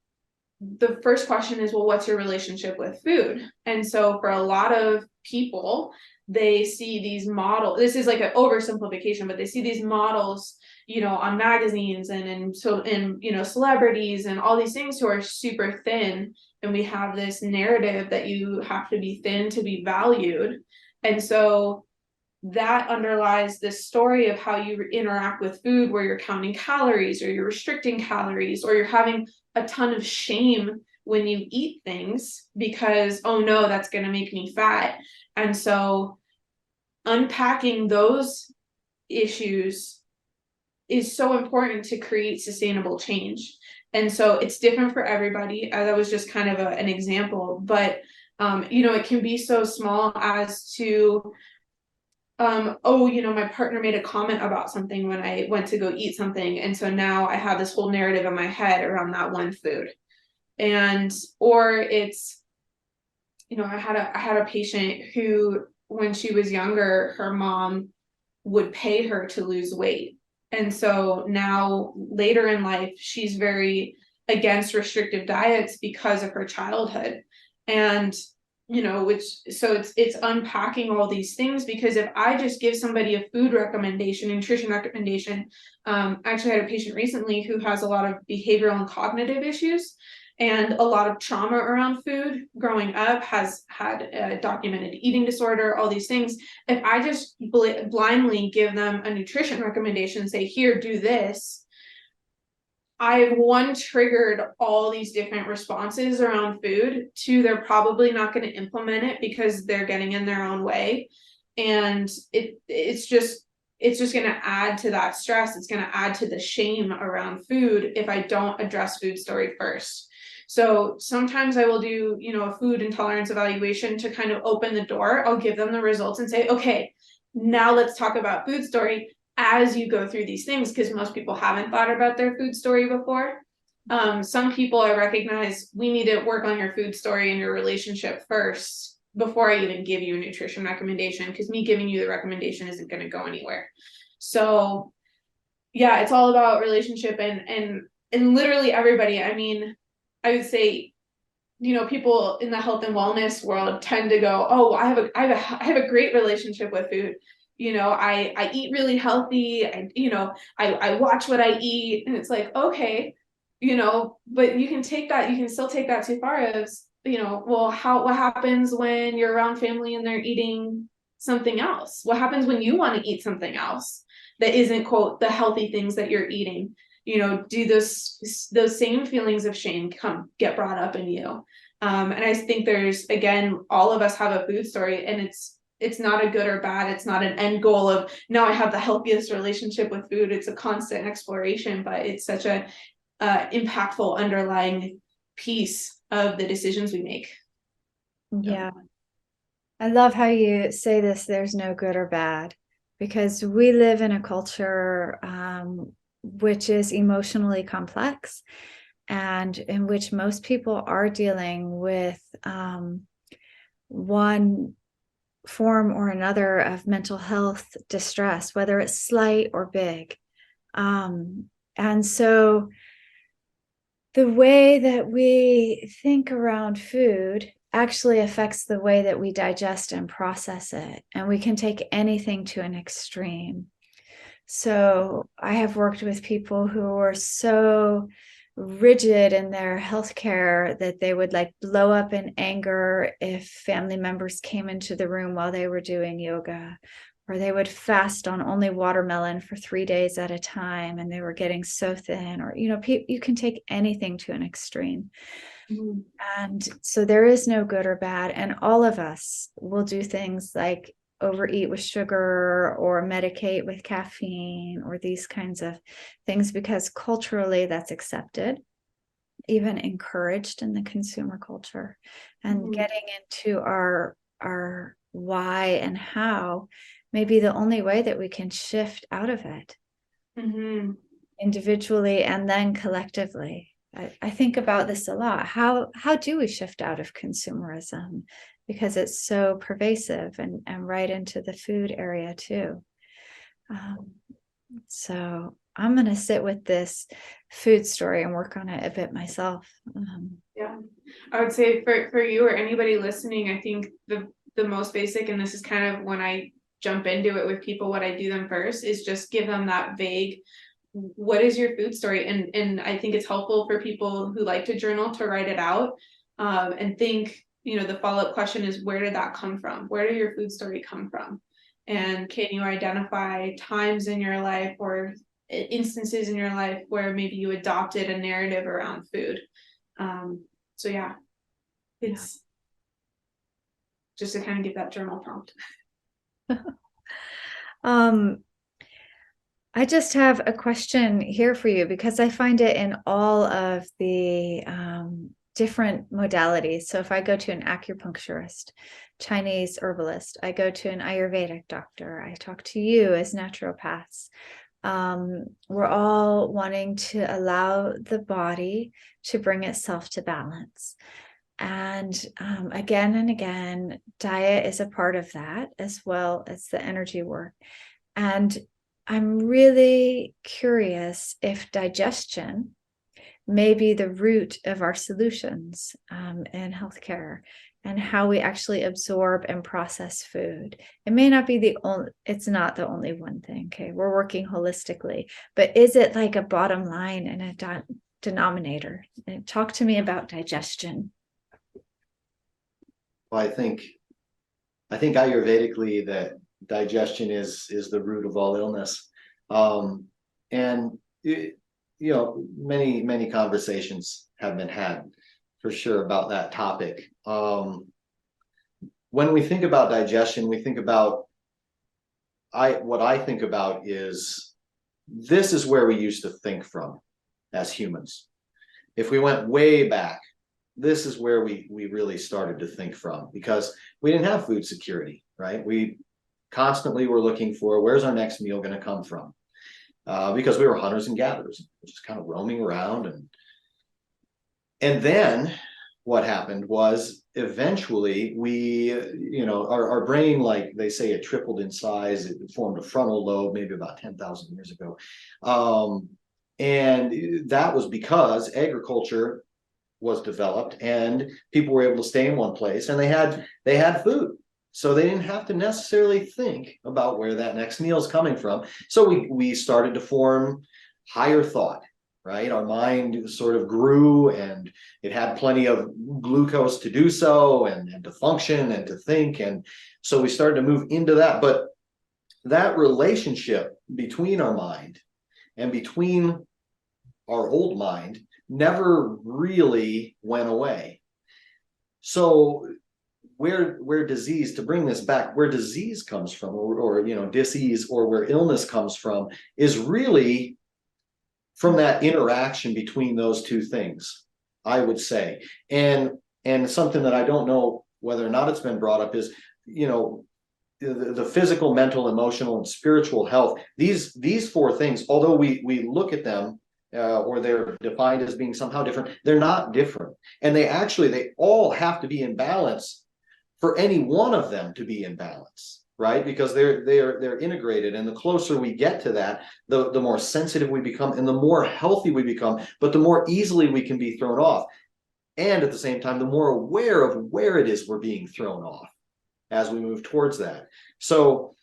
the first question is, well, what's your relationship with food? And so for a lot of people, they see these models. This is like an oversimplification, but they see these models, on magazines and celebrities and all these things who are super thin. And we have this narrative that you have to be thin to be valued. And so that underlies this story of how you interact with food, where you're counting calories or you're restricting calories or you're having a ton of shame when you eat things because, oh no, that's going to make me fat. And so unpacking those issues is so important to create sustainable change. And so it's different for everybody. That was just kind of an example, but it can be so small as to my partner made a comment about something when I went to go eat something. And so now I have this whole narrative in my head around that one food. Or it's, I had a patient who, when she was younger, her mom would pay her to lose weight. And so now later in life, she's very against restrictive diets because of her childhood. And it's unpacking all these things, because if I just give somebody a food recommendation, nutrition recommendation, I actually had a patient recently who has a lot of behavioral and cognitive issues and a lot of trauma around food growing up, has had a documented eating disorder, all these things. If I just blindly give them a nutrition recommendation, say, here, do this, I've triggered all these different responses around food. Two, they're probably not going to implement it because they're getting in their own way. And it's just going to add to that stress. It's going to add to the shame around food if I don't address food story first. So sometimes I will do, a food intolerance evaluation to kind of open the door. I'll give them the results and say, okay, now let's talk about food story as you go through these things, because most people haven't thought about their food story before. Some people, I recognize, we need to work on your food story and your relationship first before I even give you a nutrition recommendation, because me giving you the recommendation isn't going to go anywhere. So yeah, it's all about relationship and literally everybody. I mean, I would say, people in the health and wellness world tend to go, oh, I have a great relationship with food. I eat really healthy. I watch what I eat, and it's like, okay, but you can still take that too far as, well, what happens when you're around family and they're eating something else? What happens when you want to eat something else that isn't, quote, the healthy things that you're eating? Do those same feelings of shame get brought up in you? And I think there's, again, all of us have a food story, and it's not a good or bad. It's not an end goal of, now I have the healthiest relationship with food. It's a constant exploration, but it's such a impactful underlying piece of the decisions we make. Yeah. I love how you say this, there's no good or bad, because we live in a culture which is emotionally complex, and in which most people are dealing with one form or another of mental health distress, whether it's slight or big. And so the way that we think around food actually affects the way that we digest and process it. And we can take anything to an extreme. So I have worked with people who were so rigid in their healthcare that they would like blow up in anger if family members came into the room while they were doing yoga, or they would fast on only watermelon for 3 days at a time and they were getting so thin, or you can take anything to an extreme. Mm-hmm. And so there is no good or bad, and all of us will do things like overeat with sugar or medicate with caffeine or these kinds of things, because culturally that's accepted, even encouraged in the consumer culture. And getting into our why and how may be the only way that we can shift out of it individually and then collectively. I think about this a lot. How do we shift out of consumerism? Because it's so pervasive and right into the food area too. So I'm going to sit with this food story and work on it a bit myself. Yeah, I would say for you or anybody listening, I think the most basic, and this is kind of when I jump into it with people, what I do them first is just give them that vague, what is your food story? And I think it's helpful for people who like to journal to write it out, and think, the follow-up question is, where did that come from? Where did your food story come from? And can you identify times in your life or instances in your life where maybe you adopted a narrative around food? So yeah, it's just to kind of give that journal prompt. I just have a question here for you, because I find it in all of the different modalities. So if I go to an acupuncturist, Chinese herbalist, I go to an Ayurvedic doctor, I talk to you as naturopaths. We're all wanting to allow the body to bring itself to balance. And again and again, diet is a part of that, as well as the energy work. And I'm really curious if digestion may be the root of our solutions in healthcare, and how we actually absorb and process food. It may not be it's not the only one thing. Okay, we're working holistically, but is it like a bottom line and a denominator? And talk to me about digestion. Well, I think Ayurvedically that digestion is the root of all illness. And many conversations have been had for sure about that topic. When we think about digestion, we think about what I think about is, this is where we used to think from as humans. If we went way back, this is where we really started to think from, because we didn't have food security, right? We constantly were looking for, where's our next meal going to come from? Because we were hunters and gatherers, just kind of roaming around. And then what happened was, eventually our brain, like they say, it tripled in size. It formed a frontal lobe maybe about 10,000 years ago. And that was because agriculture was developed and people were able to stay in one place, and they had food. So they didn't have to necessarily think about where that next meal is coming from. So we started to form higher thought, right? Our mind sort of grew, and it had plenty of glucose to do so, and to function and to think. And so we started to move into that. But that relationship between our mind and between our old mind never really went away. So where disease, to bring this back, where disease comes from, or disease, or where illness comes from, is really from that interaction between those two things, I would say. And something that I don't know whether or not it's been brought up is, the physical, mental, emotional, and spiritual health. These four things, although we look at them, or they're defined as being somehow different, they're not different. And they all have to be in balance for any one of them to be in balance, right? Because they're integrated. And the closer we get to that, the more sensitive we become, and the more healthy we become, but the more easily we can be thrown off. And at the same time, the more aware of where it is we're being thrown off as we move towards that. So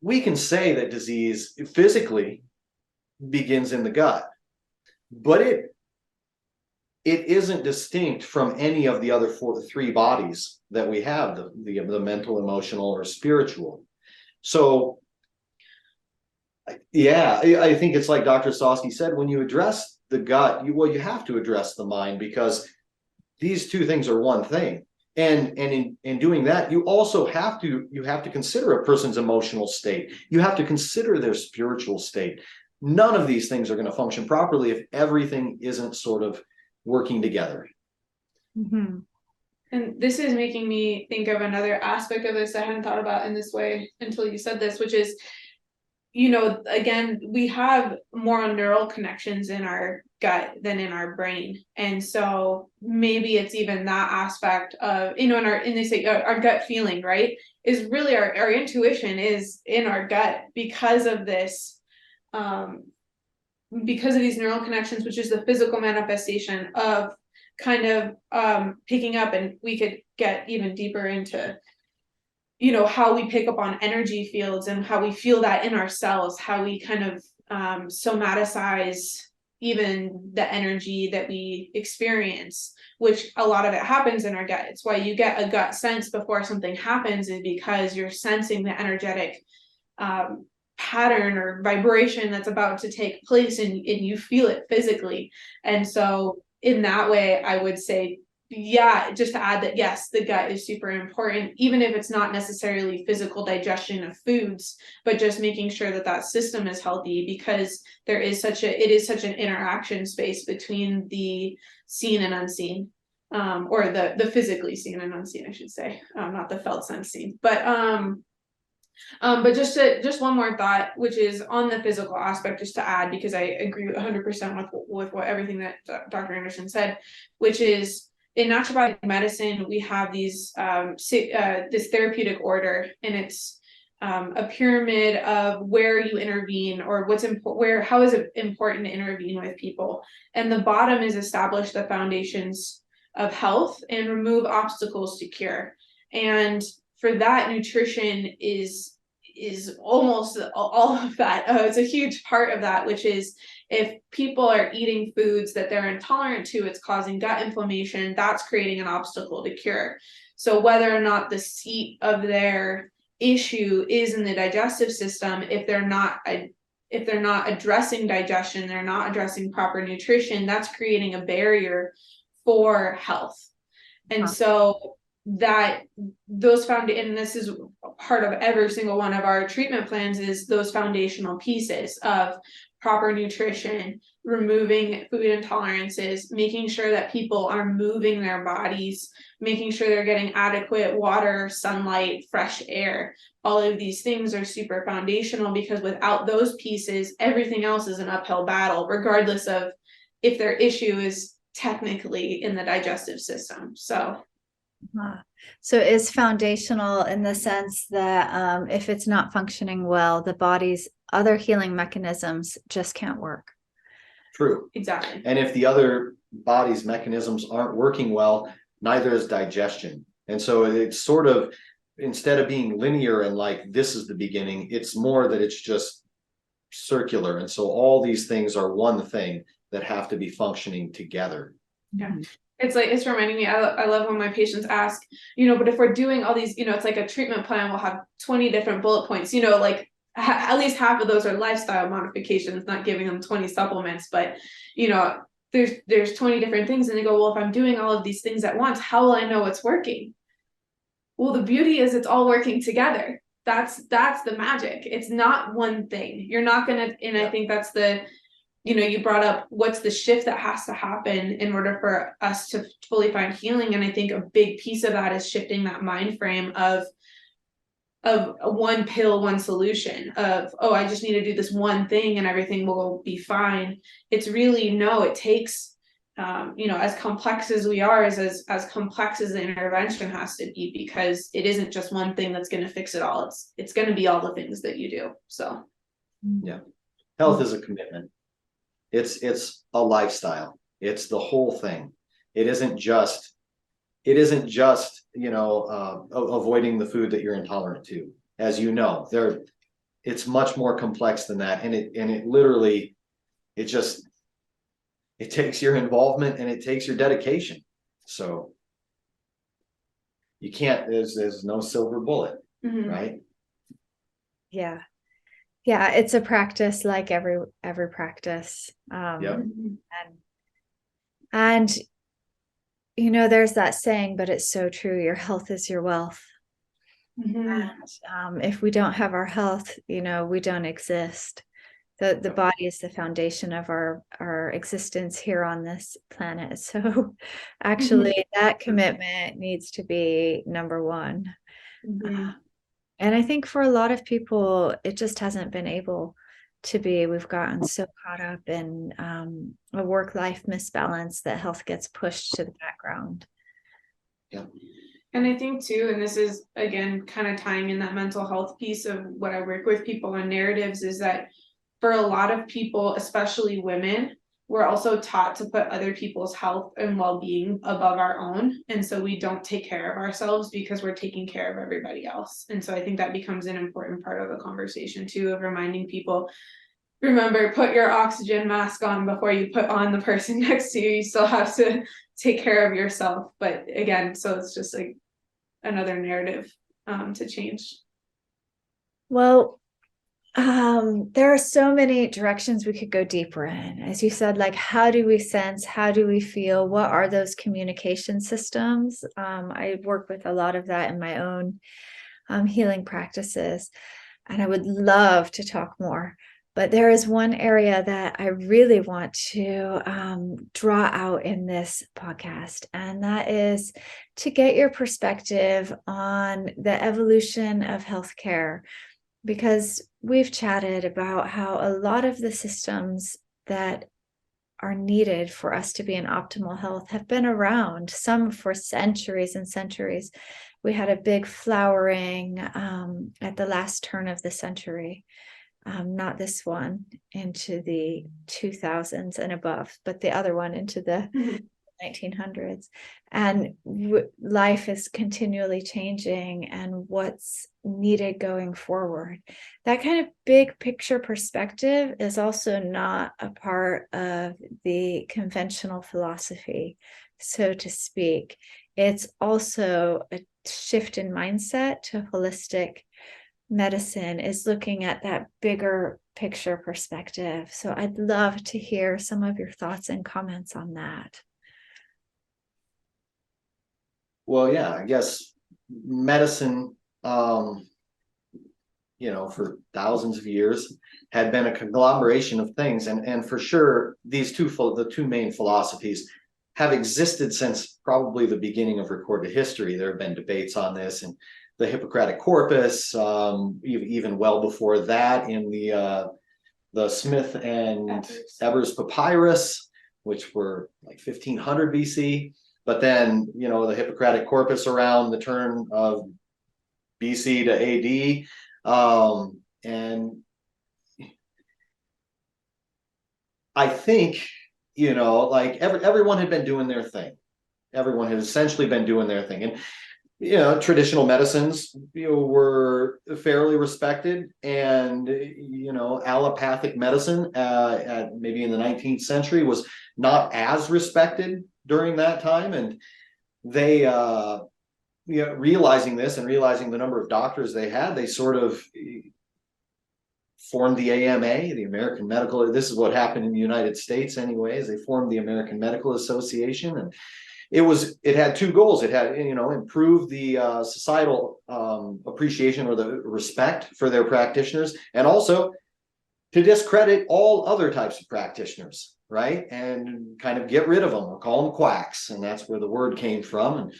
we can say that disease physically begins in the gut, but it isn't distinct from any of the other three bodies that we have, the mental, emotional, or spiritual. So yeah, I think it's like Dr. Soski said, when you address the gut, you have to address the mind, because these two things are one thing. And in doing that, you also have to consider a person's emotional state. You have to consider their spiritual state. None of these things are going to function properly if everything isn't sort of working together. Mm-hmm. And this is making me think of another aspect of this I hadn't thought about in this way until you said this, which is, again, we have more neural connections in our gut than in our brain. And so maybe it's even that aspect of, and they say our gut feeling, right, is really our intuition is in our gut because of this, because of these neural connections, which is the physical manifestation of kind of picking up. And we could get even deeper into how we pick up on energy fields and how we feel that in ourselves, how we kind of somaticize even the energy that we experience, which a lot of it happens in our gut. It's why you get a gut sense before something happens, is because you're sensing the energetic pattern or vibration that's about to take place, and you feel it physically. And so in that way, I would say, yeah, just to add that, yes, the gut is super important, even if it's not necessarily physical digestion of foods, but just making sure that that system is healthy, because it is such an interaction space between the seen and unseen, or the physically seen and unseen, I should say, not the felt sense seen. But just one more thought, which is on the physical aspect, just to add, because I agree 100% with what everything that Dr. Andersen said, which is, in naturopathic medicine, we have these this therapeutic order, and it's a pyramid of where you intervene, or what's important, how is it important to intervene with people. And the bottom is establish the foundations of health and remove obstacles to cure. And for that, nutrition is almost all of that. It's a huge part of that, which is, if people are eating foods that they're intolerant to, it's causing gut inflammation. That's creating an obstacle to cure. So whether or not the seat of their issue is in the digestive system, if they're not addressing digestion, they're not addressing proper nutrition, that's creating a barrier for health. And so that and this is part of every single one of our treatment plans, is those foundational pieces of proper nutrition, removing food intolerances, making sure that people are moving their bodies, making sure they're getting adequate water, sunlight, fresh air. All of these things are super foundational, because without those pieces, everything else is an uphill battle, regardless of if their issue is technically in the digestive system. So it's foundational in the sense that if it's not functioning well, the body's other healing mechanisms just can't work. True. Exactly. And if the other body's mechanisms aren't working well, neither is digestion. And so it's sort of, instead of being linear and like this is the beginning, it's more that it's just circular. And so all these things are one thing that have to be functioning together. Yeah. It's reminding me, I love when my patients ask, but if we're doing all these, it's like a treatment plan, we'll have 20 different bullet points, like at least half of those are lifestyle modifications, not giving them 20 supplements, but there's 20 different things. And they go, well, if I'm doing all of these things at once, how will I know it's working? Well, the beauty is it's all working together. That's the magic. It's not one thing. You're not gonna, and I think that's the, you brought up what's the shift that has to happen in order for us to fully find healing. And I think a big piece of that is shifting that mind frame of one pill, one solution, of, oh, I just need to do this one thing and everything will be fine. It's really, no, it takes, as complex as we are, as complex as the intervention has to be, because it isn't just one thing that's going to fix it all. It's going to be all the things that you do. So yeah, health is a commitment. It's a lifestyle. It's the whole thing. It isn't just avoiding the food that you're intolerant to. As you know, it's much more complex than that. And it literally, it takes your involvement and it takes your dedication. So you can't, there's no silver bullet, right? Yeah. Yeah, it's a practice like every practice. And there's that saying, but it's so true. Your health is your wealth. And if we don't have our health, we don't exist. The body is the foundation of our existence here on this planet. So actually that commitment needs to be number one. And I think for a lot of people, it just hasn't been able to be. We've gotten so caught up in a work-life misbalance that health gets pushed to the background. Yeah. And I think too, and this is again kind of tying in that mental health piece of what I work with people on narratives, is that for a lot of people, especially women, we're also taught to put other people's health and well-being above our own. And so we don't take care of ourselves because we're taking care of everybody else. And so I think that becomes an important part of the conversation too, of reminding people, remember, put your oxygen mask on before you put on the person next to you. You still have to take care of yourself. But again, so it's just like another narrative to change. Well, there are so many directions we could go deeper in. As you said, like, how do we sense? How do we feel? What are those communication systems? I work with a lot of that in my own healing practices, and I would love to talk more. But there is one area that I really want to draw out in this podcast, and that is to get your perspective on the evolution of healthcare, because we've chatted about how a lot of the systems that are needed for us to be in optimal health have been around, some for centuries and centuries. We had a big flowering at the last turn of the century. Not this one into the 2000s and above, but the other one into the 1900s. And life is continually changing, and what's needed going forward. That kind of big picture perspective is also not a part of the conventional philosophy, so to speak. It's also a shift in mindset to holistic medicine, is looking at that bigger picture perspective. So I'd love to hear some of your thoughts and comments on that. Well, yeah, I guess medicine, for thousands of years had been a conglomeration of things. And for sure, the two main philosophies have existed since probably the beginning of recorded history. There have been debates on this, and the Hippocratic corpus, even well before that, in the Smith and Evers papyrus, which were like 1500 BC. But then, the Hippocratic corpus around the turn of BC to AD. And I think, everyone had been doing their thing. Everyone had essentially been doing their thing. And traditional medicines were fairly respected, and allopathic medicine maybe in the 19th century was not as respected during that time. And they realizing this and realizing the number of doctors they had, they sort of formed the AMA, the American Medical. This is what happened in the United States anyways. They formed the American Medical Association, and it had two goals. It had, improve the societal appreciation or the respect for their practitioners, and also to discredit all other types of practitioners, right? And kind of get rid of them, or call them quacks. And that's where the word came from. And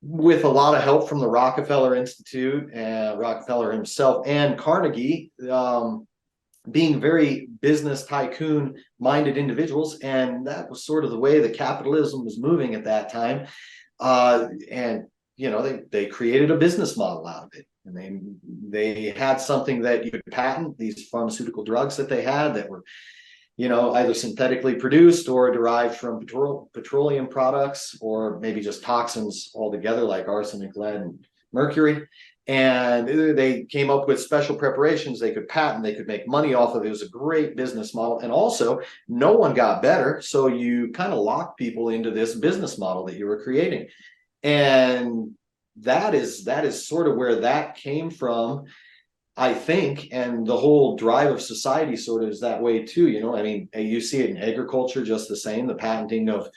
with a lot of help from the Rockefeller Institute, Rockefeller himself, and Carnegie, being very business tycoon minded individuals. And that was sort of the way that capitalism was moving at that time. And they created a business model out of it. And they had something that you could patent, these pharmaceutical drugs that they had that were, either synthetically produced or derived from petroleum products, or maybe just toxins altogether, like arsenic, lead, and mercury. And they came up with special preparations they could patent, they could make money off of. It was a great business model. And also, no one got better. So you kind of locked people into this business model that you were creating. And that is sort of where that came from, I think. And the whole drive of society sort of is that way too. You see it in agriculture just the same, the patenting of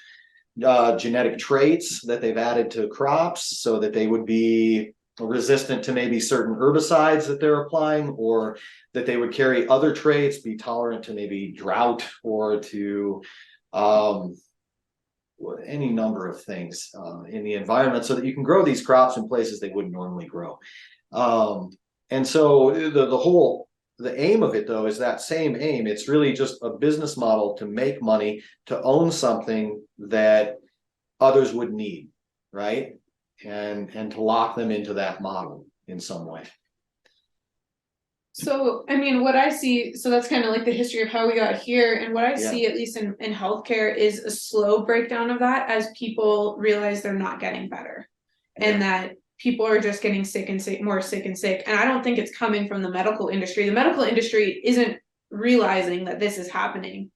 genetic traits that they've added to crops so that they would be resistant to maybe certain herbicides that they're applying, or that they would carry other traits, be tolerant to maybe drought or to any number of things in the environment, so that you can grow these crops in places they wouldn't normally grow. And so the aim of it, though, is that same aim. It's really just a business model to make money, to own something that others would need, right? And to lock them into that model in some way. So, I mean, what I see, so that's kind of like the history of how we got here. And what I see, at least in healthcare, is a slow breakdown of that as people realize they're not getting better, and that people are just getting sick and sick, more sick and sick. And I don't think it's coming from the medical industry. The medical industry isn't realizing that this is happening,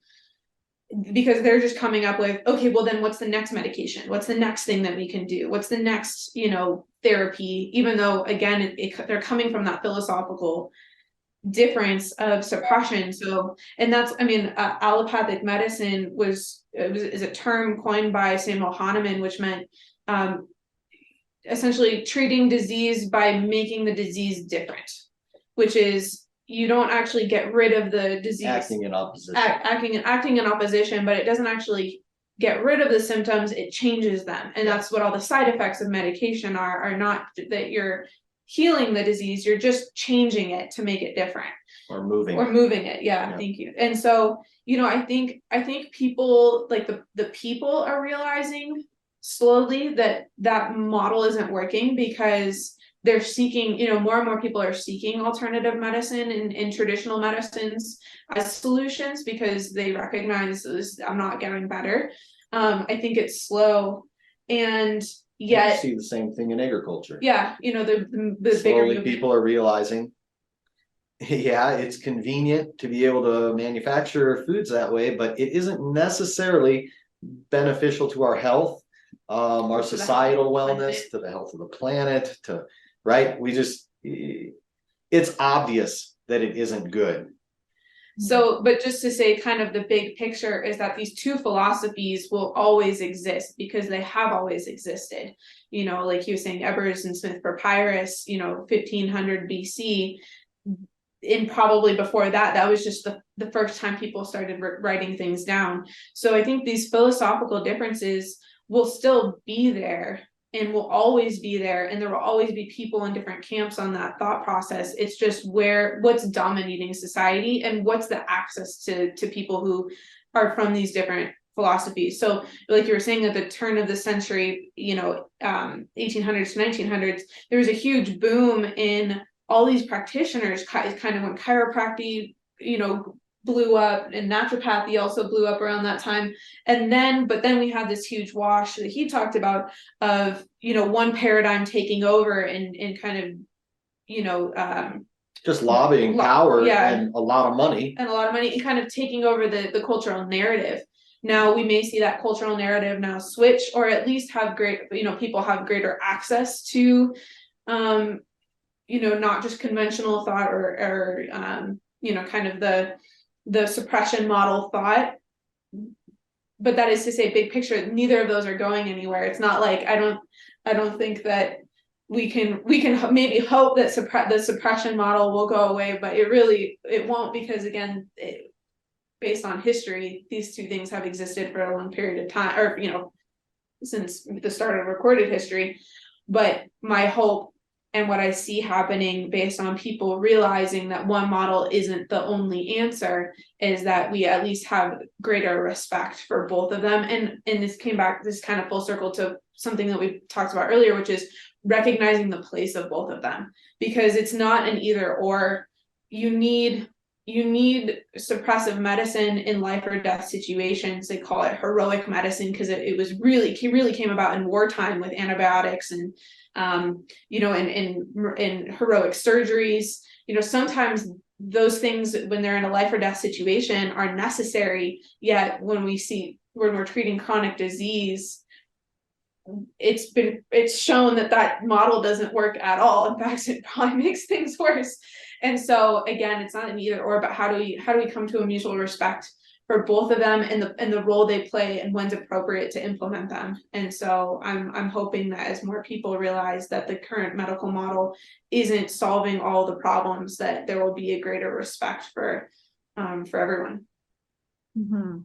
because they're just coming up with, okay, well then what's the next medication? What's the next thing that we can do? What's the next, therapy? Even though, again, they're coming from that philosophical difference of suppression. So, and that's, I mean, allopathic medicine is a term coined by Samuel Hahnemann, which meant essentially treating disease by making the disease different, which is, you don't actually get rid of the disease, acting in opposition, acting in opposition, but it doesn't actually get rid of the symptoms, it changes them. And that's what all the side effects of medication are not that you're healing the disease, you're just changing it to make it different, or moving it. Yeah. Thank you. And so, I think people, like the people are realizing slowly that model isn't working, because they're seeking, more and more people are seeking alternative medicine and traditional medicines as solutions, because they recognize this, I'm not getting better. I think it's slow, and yet you see the same thing in agriculture. Yeah, the slowly bigger people are realizing, it's convenient to be able to manufacture foods that way, but it isn't necessarily beneficial to our health, our societal wellness, to the health of the planet, right? It's obvious that it isn't good. So, but just to say, kind of the big picture is that these two philosophies will always exist, because they have always existed. Like he was saying, Ebers and Smith Papyrus, 1500 BC, and probably before that was just the first time people started writing things down. So I think these philosophical differences will still be there, and will always be there, and there will always be people in different camps on that thought process. It's just what's dominating society, and what's the access to people who are from these different philosophies. So like you were saying, at the turn of the century, 1800s to 1900s, there was a huge boom in all these practitioners, kind of when chiropractic, blew up, and naturopathy also blew up around that time. But then we had this huge wash that he talked about of, one paradigm taking over and kind of, just lobbying power and a lot of money, and kind of taking over the cultural narrative. Now we may see that cultural narrative now switch, or at least have people have greater access to, not just conventional thought or kind of the suppression model thought. But that is to say, big picture, neither of those are going anywhere. It's not like, I don't think that we can maybe hope that the suppression model will go away, but it won't, because again, based on history, these two things have existed for a long period of time, or since the start of recorded history. But my hope, and what I see happening based on people realizing that one model isn't the only answer, is that we at least have greater respect for both of them. And this kind of full circle to something that we talked about earlier, which is recognizing the place of both of them, because it's not an either or. You need suppressive medicine in life or death situations. They call it heroic medicine, because it really came about in wartime with antibiotics and and heroic surgeries. Sometimes those things, when they're in a life or death situation, are necessary. Yet when we're treating chronic disease, it's shown that model doesn't work at all. In fact, it probably makes things worse. And so again, it's not an either or, but how do we come to a mutual respect for both of them and the role they play and when's appropriate to implement them. And so I'm hoping that as more people realize that the current medical model isn't solving all the problems, that there will be a greater respect for everyone. Mm-hmm.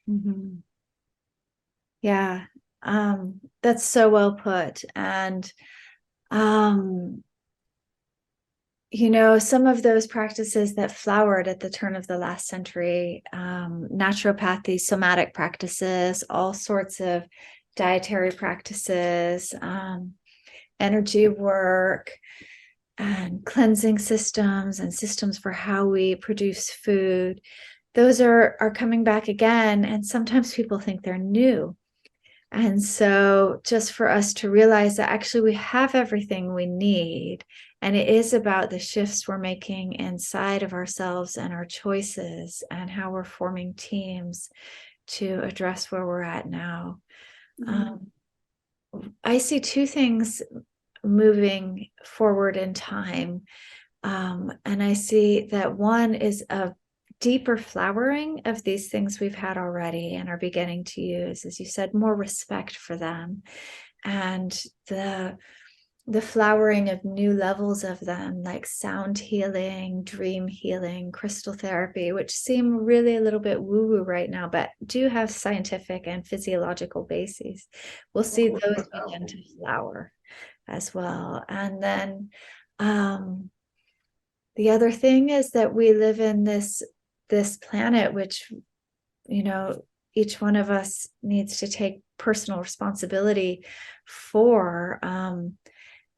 Mm-hmm. Yeah, that's so well put. And some of those practices that flowered at the turn of the last century, naturopathy, somatic practices, all sorts of dietary practices, energy work, and cleansing systems and systems for how we produce food, those are coming back again. And sometimes people think they're new. And so just for us to realize that actually we have everything we need, and it is about the shifts we're making inside of ourselves and our choices and how we're forming teams to address where we're at now. I see two things moving forward in time. And I see that one is a deeper flowering of these things we've had already and are beginning to use, as you said, more respect for them, and the flowering of new levels of them, like sound healing, dream healing, crystal therapy, which seem really a little bit woo-woo right now, but do have scientific and physiological bases. We'll see those begin to flower as well. And then the other thing is that we live in this planet, which, each one of us needs to take personal responsibility for,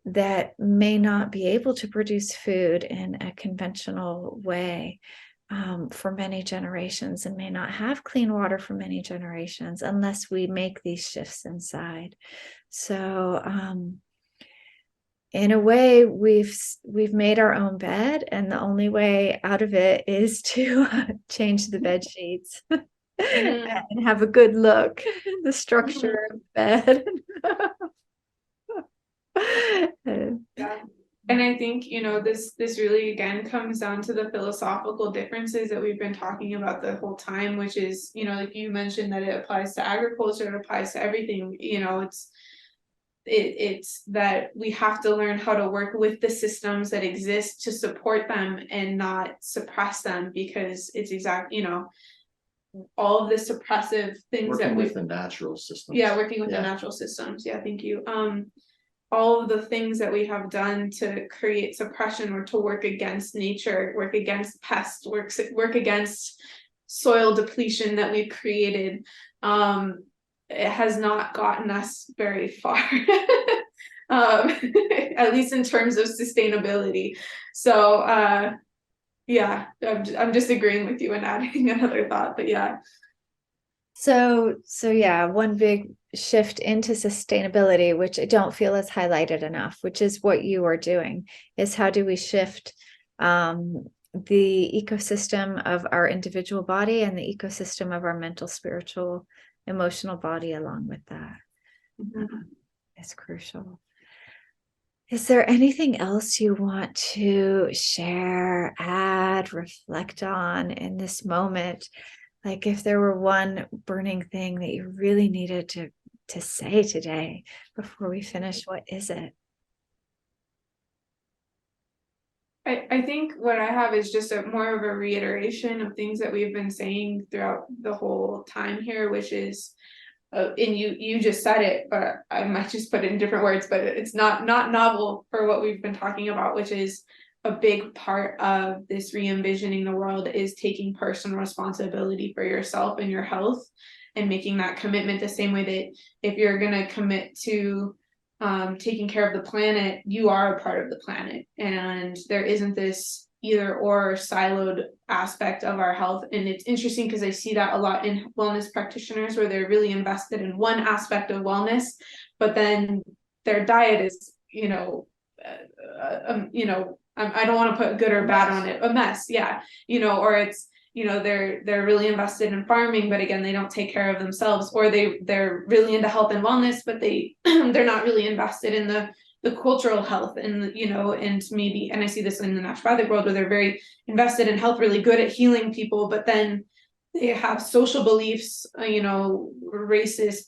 that may not be able to produce food in a conventional way for many generations, and may not have clean water for many generations unless we make these shifts inside. So in a way, we've made our own bed, and the only way out of it is to change the bed sheets and have a good look, the structure of the bed. Yeah. And I think, this really again comes down to the philosophical differences that we've been talking about the whole time, which is, like you mentioned, that it applies to agriculture, it applies to everything. It's that we have to learn how to work with the systems that exist to support them and not suppress them, because it's all of the suppressive things working that with the natural systems. Working with the natural systems. Thank you. All of the things that we have done to create suppression or to work against nature, work against pests, work against soil depletion that we've created, it has not gotten us very far, at least in terms of sustainability. So I'm just agreeing with you and adding another thought, but yeah. So one big shift into sustainability, which I don't feel is highlighted enough, which is what you are doing, is how do we shift the ecosystem of our individual body and the ecosystem of our mental, spiritual, emotional body along with that. It's crucial. Is there anything else you want to share, add, reflect on in this moment? Like if there were one burning thing that you really needed to say today before we finish, what is it? I think what I have is just more of a reiteration of things that we've been saying throughout the whole time here, which is, and you just said it, but I might just put it in different words, but it's not novel for what we've been talking about, which is a big part of this re-envisioning the world is taking personal responsibility for yourself and your health, and making that commitment the same way that if you're going to commit to taking care of the planet, you are a part of the planet, and there isn't this either or siloed aspect of our health. And it's interesting because I see that a lot in wellness practitioners, where they're really invested in one aspect of wellness, but then their diet is, I don't want to put good or bad on it, a mess, or it's, they're really invested in farming, but again, they don't take care of themselves, or they're really into health and wellness, but they're not really invested in the cultural health, and and I see this in the naturopathic world, where they're very invested in health, really good at healing people, but then they have social beliefs, racist,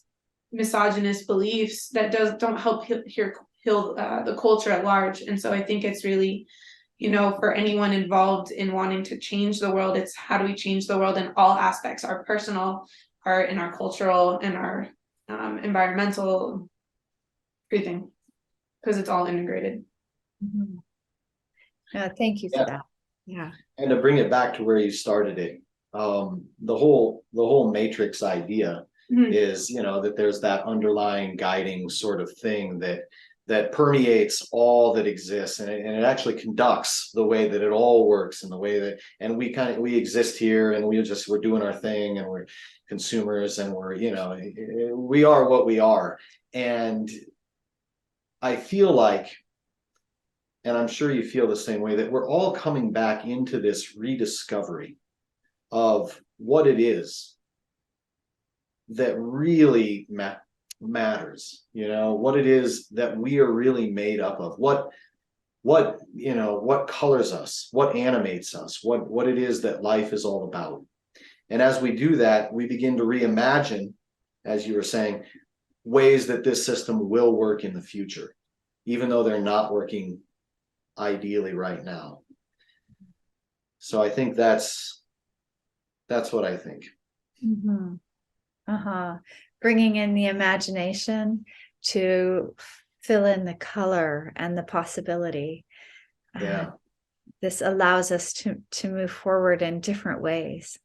misogynist beliefs that don't help heal the culture at large. And so I think it's really, for anyone involved in wanting to change the world, it's how do we change the world in all aspects, our personal, our cultural, and our environmental, everything, because it's all integrated. Thank you for that. Yeah. And to bring it back to where you started it, the whole matrix idea is, that there's that underlying guiding sort of thing that permeates all that exists, and it actually conducts the way that it all works, and the way that, and we exist here, and we're doing our thing, and we're consumers, and we are what we are. And I feel like, and I'm sure you feel the same way, that we're all coming back into this rediscovery of what it is that really matters, what it is that we are really made up of, what colors us, what animates us, what it is that life is all about. And as we do that, we begin to reimagine, as you were saying, ways that this system will work in the future, even though they're not working ideally right now. So I think that's what I think. Bringing in the imagination to fill in the color and the possibility. Yeah. This allows us to move forward in different ways.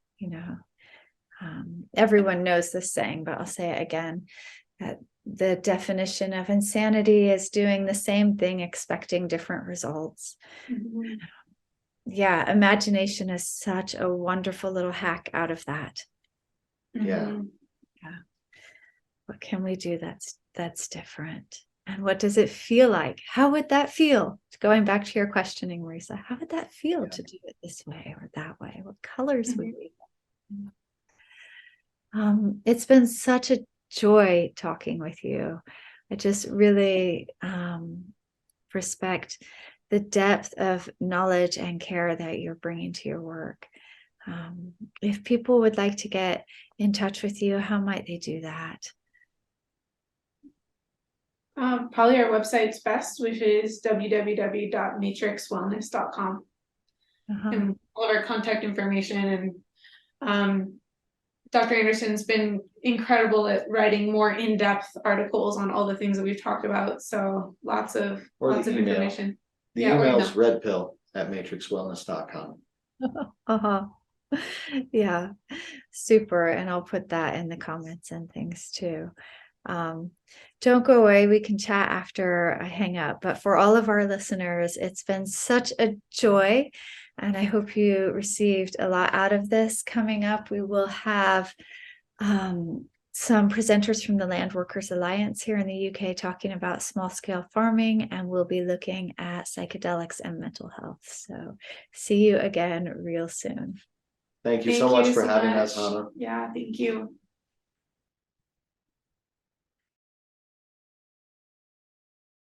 Everyone knows this saying, but I'll say it again, that the definition of insanity is doing the same thing, expecting different results. Yeah, imagination is such a wonderful little hack out of that. Yeah. What can we do that's different? And what does it feel like? How would that feel? Going back to your questioning, Marisa, how would that feel to do it this way or that way? What colors would we? It's been such a joy talking with you. I just really respect the depth of knowledge and care that you're bringing to your work. If people would like to get in touch with you, how might they do that? Probably our website's best, which is www.matrixwellness.com. And all of our contact information, and Dr. Andersen's been incredible at writing more in-depth articles on all the things that we've talked about. So lots of information. The email's redpill@matrixwellness.com. Yeah, super. And I'll put that in the comments and things too. Don't go away. We can chat after I hang up. But for all of our listeners, it's been such a joy. And I hope you received a lot out of this. Coming up, we will have some presenters from the Land Workers Alliance here in the UK talking about small-scale farming, and we'll be looking at psychedelics and mental health. So see you again real soon. Thank you so much for having us, Hannah. Yeah, thank you.